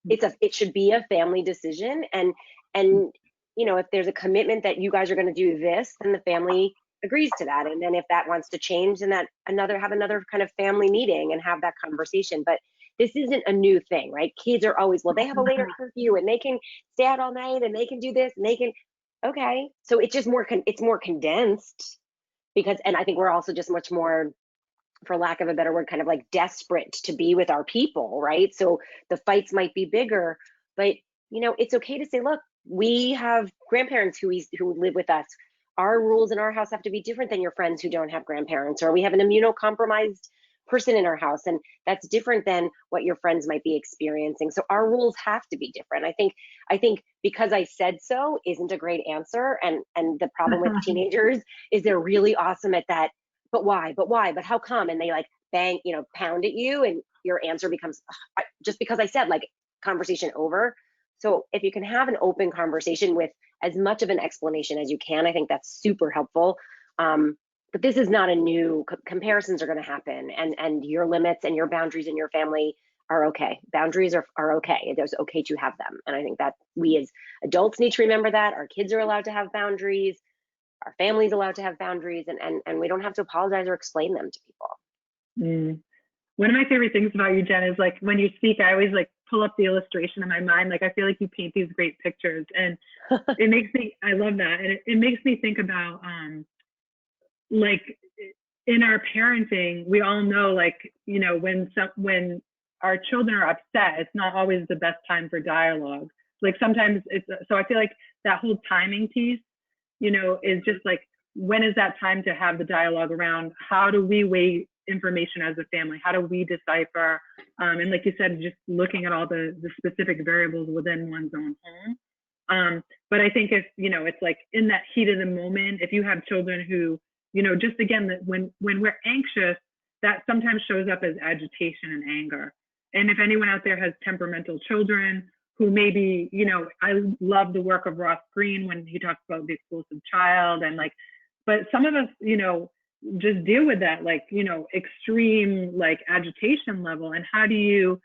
it should be a family decision. And, you know, if there's a commitment that you guys are going to do this, then the family agrees to that. And then if that wants to change, then have another kind of family meeting and have that conversation. But this isn't a new thing, right? Kids are always, well, they have a later curfew and they can stay out all night and they can do this and they can, okay. So it's just it's more condensed because, and I think we're also just much more, for lack of a better word, kind of like desperate to be with our people, right? So the fights might be bigger, but you know, it's okay to say, look, we have grandparents who live with us. Our rules in our house have to be different than your friends who don't have grandparents, or we have an immunocompromised person in our house, and that's different than what your friends might be experiencing. So our rules have to be different. I think because I said so isn't a great answer, and the problem with teenagers is they're really awesome at that. But why? But how come? And they like bang, you know, pound at you, and your answer becomes just because I said, like, conversation over. So if you can have an open conversation with as much of an explanation as you can, I think that's super helpful. But this is not a new, comparisons are going to happen, and your limits and your boundaries in your family are okay. Boundaries are okay. It's okay to have them. And I think that we as adults need to remember that. Our kids are allowed to have boundaries. Our family's allowed to have boundaries, and we don't have to apologize or explain them to people. One of my favorite things about you, Jen, is like when you speak, I always like pull up the illustration in my mind. Like, I feel like you paint these great pictures, and it makes me, I love that. And it makes me think about, like, in our parenting, we all know, like, you know, when our children are upset, it's not always the best time for dialogue. Like sometimes it's, so I feel like that whole timing piece, you know, is just like, when is that time to have the dialogue around how do we weigh information as a family? How do we decipher? And like you said, just looking at all the specific variables within one's own home. But I think if, you know, it's like in that heat of the moment, if you have children who, you know, just again, that when we're anxious, that sometimes shows up as agitation and anger. And if anyone out there has temperamental children who maybe, you know, I love the work of Ross Green when he talks about the explosive child, and like, but some of us, you know, just deal with that, like, you know, extreme like agitation level. And how do you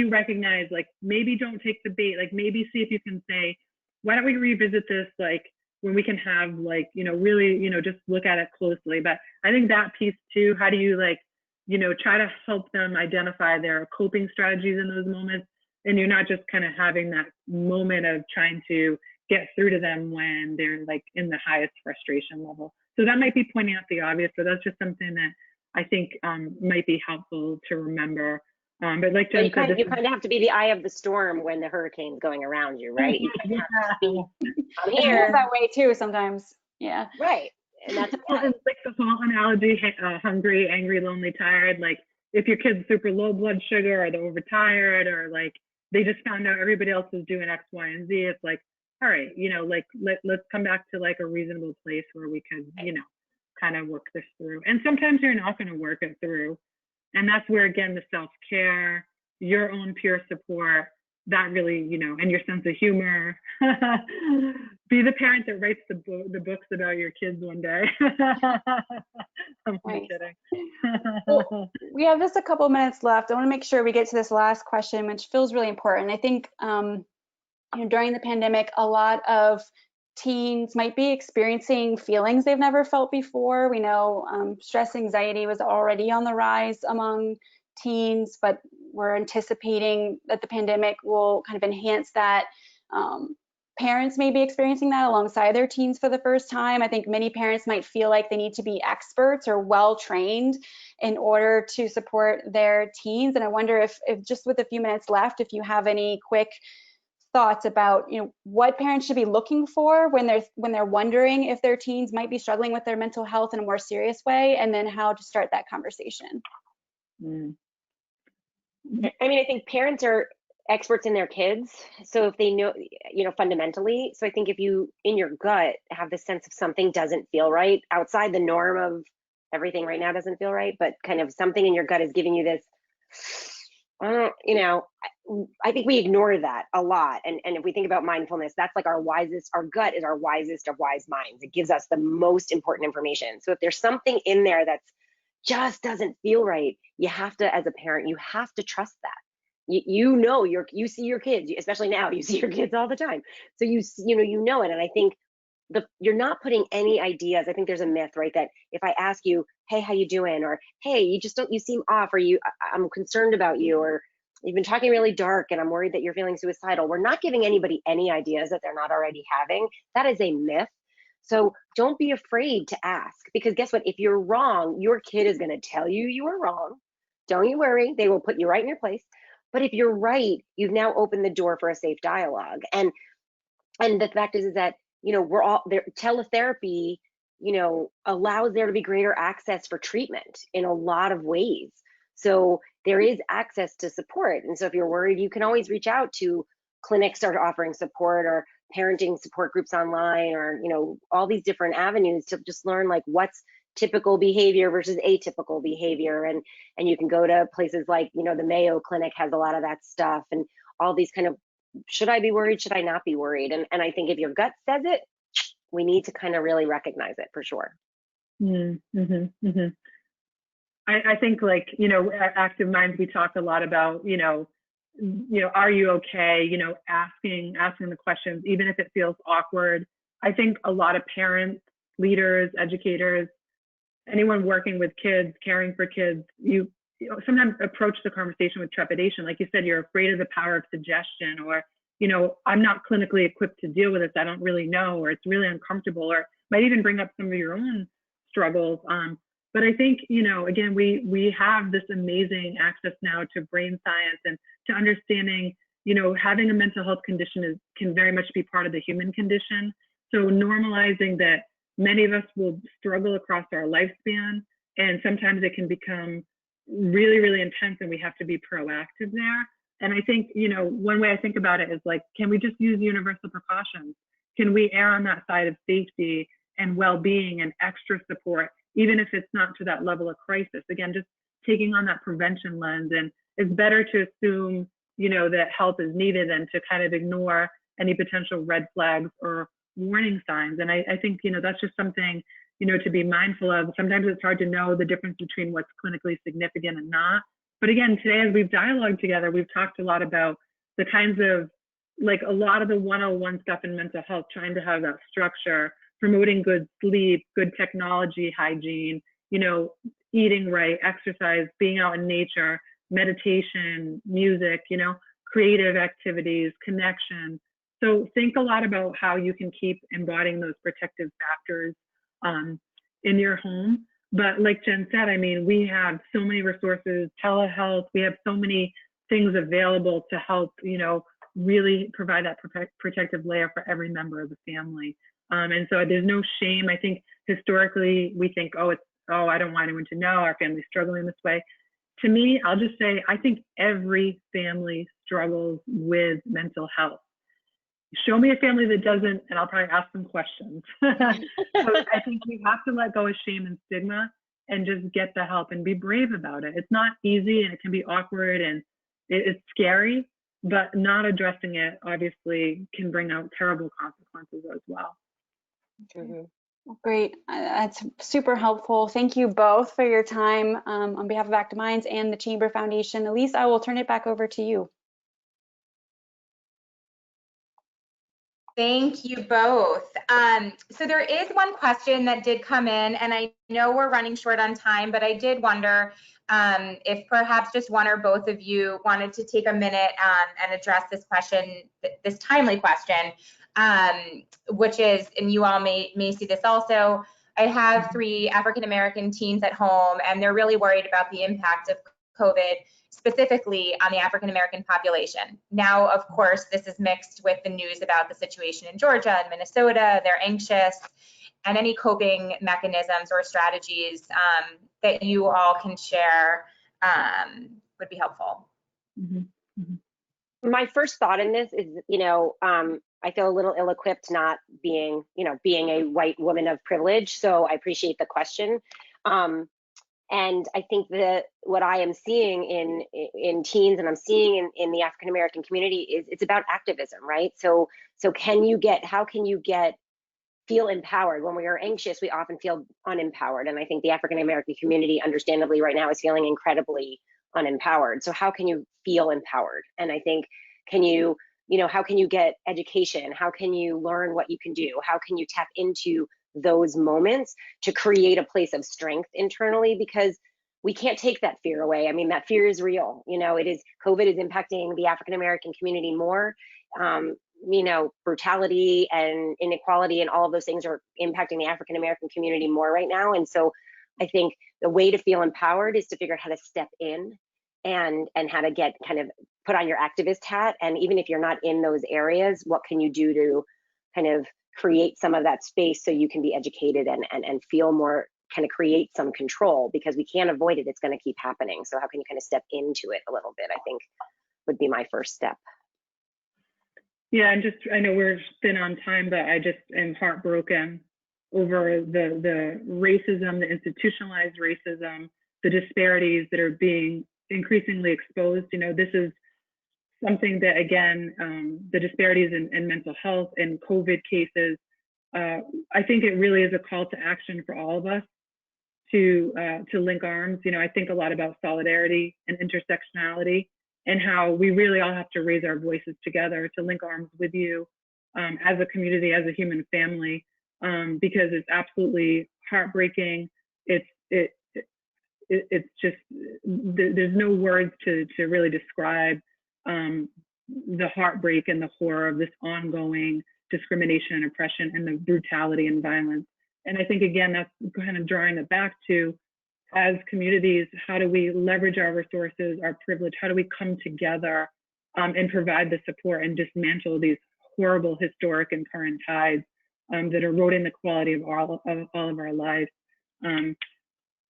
recognize, like, maybe don't take the bait, like maybe see if you can say, why don't we revisit this, like when we can have, like, you know, really, you know, just look at it closely. But I think that piece too, how do you, like, you know, try to help them identify their coping strategies in those moments, and you're not just kind of having that moment of trying to get through to them when they're like in the highest frustration level. So that might be pointing out the obvious, but that's just something that I think might be helpful to remember. But like Jen said, you kind of have to be the eye of the storm when the hurricane's going around you, right? You can't have to be, I'm It here. feels that way too sometimes. Yeah. Right. And that's well, it's like the whole analogy, hungry, angry, lonely, tired. Like if your kid's super low blood sugar, or they're overtired, or like they just found out everybody else is doing X, Y, and Z, it's like, all right, you know, like let's come back to like a reasonable place where we can, you know, kind of work this through. And sometimes you're not going to work it through. And that's where, again, the self-care, your own peer support, that really, you know, and your sense of humor. Be the parent that writes the books about your kids one day. I'm Nice. kidding. Well, we have just a couple minutes left. I want to make sure we get to this last question, which feels really important. I think you know, during the pandemic, a lot of teens might be experiencing feelings they've never felt before. We know stress, anxiety was already on the rise among teens, but we're anticipating that the pandemic will kind of enhance that. Parents may be experiencing that alongside their teens for the first time. I think many parents might feel like they need to be experts or well-trained in order to support their teens. And I wonder if just with a few minutes left, if you have any quick thoughts about, you know, what parents should be looking for when they're wondering if their teens might be struggling with their mental health in a more serious way, and then how to start that conversation. I mean, I think parents are experts in their kids. So if they know, you know, fundamentally, so I think if you in your gut have the sense of something doesn't feel right, outside the norm of everything right now doesn't feel right, but kind of something in your gut is giving you this, you know, I think we ignore that a lot. And if we think about mindfulness, that's like our gut is our wisest of wise minds. It gives us the most important information. So if there's something in there that's just doesn't feel right, you have to, as a parent, you have to trust that. You know, you see your kids, especially now, you see your kids all the time. So you know it. And I think you're not putting any ideas. I think there's a myth, right? That if I ask you, hey, how you doing? Or, hey, you seem off, or I'm concerned about you, or you've been talking really dark and I'm worried that you're feeling suicidal. We're not giving anybody any ideas that they're not already having. That is a myth. So don't be afraid to ask, because guess what? If you're wrong, your kid is going to tell you you were wrong. Don't you worry. They will put you right in your place. But if you're right, you've now opened the door for a safe dialogue. And the fact is that, you know, we're all there. Teletherapy, you know, allows there to be greater access for treatment in a lot of ways. So there is access to support. And so if you're worried, you can always reach out to clinics that are offering support, or parenting support groups online, or, you know, all these different avenues to just learn like what's typical behavior versus atypical behavior. And you can go to places like, you know, the Mayo Clinic has a lot of that stuff, and all these kind of, should I be worried? Should I not be worried? And I think if your gut says it, we need to kind of really recognize it for sure. I think, like, you know, at Active Minds, we talk a lot about, you know, are you okay? You know, asking the questions, even if it feels awkward. I think a lot of parents, leaders, educators, anyone working with kids, caring for kids, you sometimes approach the conversation with trepidation. Like you said, you're afraid of the power of suggestion, or, you know, I'm not clinically equipped to deal with this. I don't really know, or it's really uncomfortable, or might even bring up some of your own struggles. But I think, you know, again, we have this amazing access now to brain science and to understanding you know, having a mental health condition can very much be part of the human condition. So normalizing that many of us will struggle across our lifespan, and sometimes it can become really, really intense, and we have to be proactive there. And I think, you know, one way I think about it is like, can we just use universal precautions? Can we err on that side of safety and well-being and extra support, even if it's not to that level of crisis? Again, just taking on that prevention lens. And it's better to assume, you know, that help is needed than to kind of ignore any potential red flags or warning signs. And I think, you know, that's just something, you know, to be mindful of. Sometimes it's hard to know the difference between what's clinically significant and not. But again, today, as we've dialogued together, we've talked a lot about the kinds of, like, a lot of the 101 stuff in mental health, trying to have that structure, promoting good sleep, good technology hygiene, you know, eating right, exercise, being out in nature, meditation, music, you know, creative activities, connection. So think a lot about how you can keep embodying those protective factors in your home. But like Jen said, I mean, we have so many resources, telehealth, we have so many things available to help, you know, really provide that protective layer for every member of the family. And so there's no shame. I think historically we think, oh, I don't want anyone to know our family's struggling this way. To me, I'll just say, I think every family struggles with mental health. Show me a family that doesn't, and I'll probably ask some questions. So I think we have to let go of shame and stigma and just get the help and be brave about it. It's not easy, and it can be awkward, and it's scary, but not addressing it obviously can bring out terrible consequences as well. Mm-hmm. Great, that's super helpful. Thank you both for your time on behalf of Active Minds and the Chamber Foundation. Elise, I will turn it back over to you. Thank you both. So there is one question that did come in, and I know we're running short on time, but I did wonder if perhaps just one or both of you wanted to take a minute and address this question, this timely question, which is, and you all may see this also, I have 3 African-American teens at home, and they're really worried about the impact of COVID, specifically on the African-American population. Now, of course, this is mixed with the news about the situation in Georgia and Minnesota. They're anxious, and any coping mechanisms or strategies that you all can share would be helpful. Mm-hmm. Mm-hmm. My first thought in this is, you know, I feel a little ill-equipped not being, you know, being a white woman of privilege. So I appreciate the question. And I think that what I am seeing in teens, and I'm seeing in the African American community, is it's about activism, right? So how can you feel empowered? When we are anxious, we often feel unempowered, and I think the African American community, understandably, right now is feeling incredibly unempowered. So how can you feel empowered? And I think, how can you get education? How can you learn what you can do? How can you tap into those moments to create a place of strength internally? Because we can't take that fear away. I mean, that fear is real. You know, COVID is impacting the African American community more. Brutality and inequality and all of those things are impacting the African American community more right now. And so I think the way to feel empowered is to figure out how to step in and how to get kind of put on your activist hat. And even if you're not in those areas, what can you do to kind of create some of that space so you can be educated and feel more, kind of create some control, because we can't avoid it. It's going to keep happening. So how can you kind of step into it a little bit, I think would be my first step. Yeah, and I know we're thin on time, but I just am heartbroken over the racism, the institutionalized racism, the disparities that are being increasingly exposed. You know, this is something that, again, the disparities in mental health and COVID cases, I think it really is a call to action for all of us to link arms. You know, I think a lot about solidarity and intersectionality, and how we really all have to raise our voices together to link arms with you as a community, as a human family, because it's absolutely heartbreaking. It's just, there's no words to really describe the heartbreak and the horror of this ongoing discrimination and oppression and the brutality and violence. And I think, again, that's kind of drawing it back to, as communities, how do we leverage our resources, our privilege? How do we come together and provide the support and dismantle these horrible historic and current ties that are eroding the quality of all of our lives.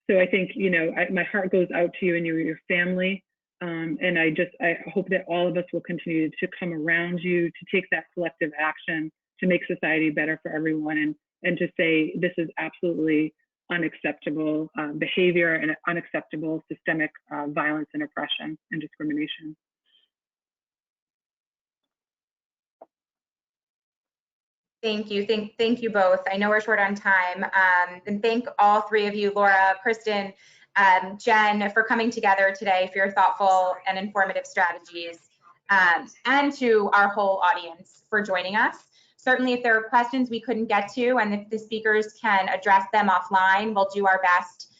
So I think, my heart goes out to you and your family. And I hope that all of us will continue to come around you, to take that collective action to make society better for everyone, and to say this is absolutely unacceptable behavior and unacceptable systemic violence and oppression and discrimination. Thank you. Thank you both. I know we're short on time. And thank all three of you, Laura, Kristen, Jen, for coming together today, for your thoughtful and informative strategies, and to our whole audience for joining us. Certainly, if there are questions we couldn't get to, and if the speakers can address them offline, we'll do our best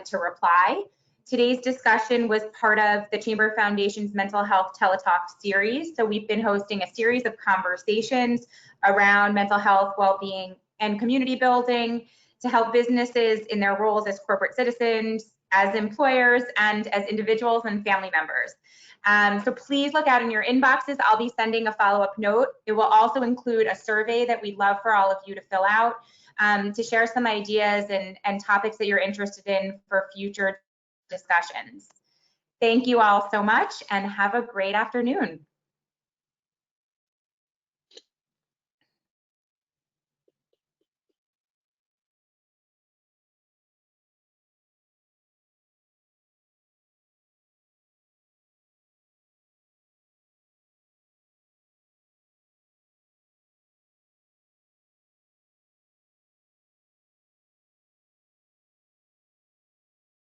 to reply. Today's discussion was part of the Chamber Foundation's Mental Health Teletalk series. So we've been hosting a series of conversations around mental health, well-being, and community building to help businesses in their roles as corporate citizens, as employers, and as individuals and family members. So please look out in your inboxes. I'll be sending a follow-up note. It will also include a survey that we'd love for all of you to fill out to share some ideas and topics that you're interested in for future discussions. Thank you all so much and have a great afternoon.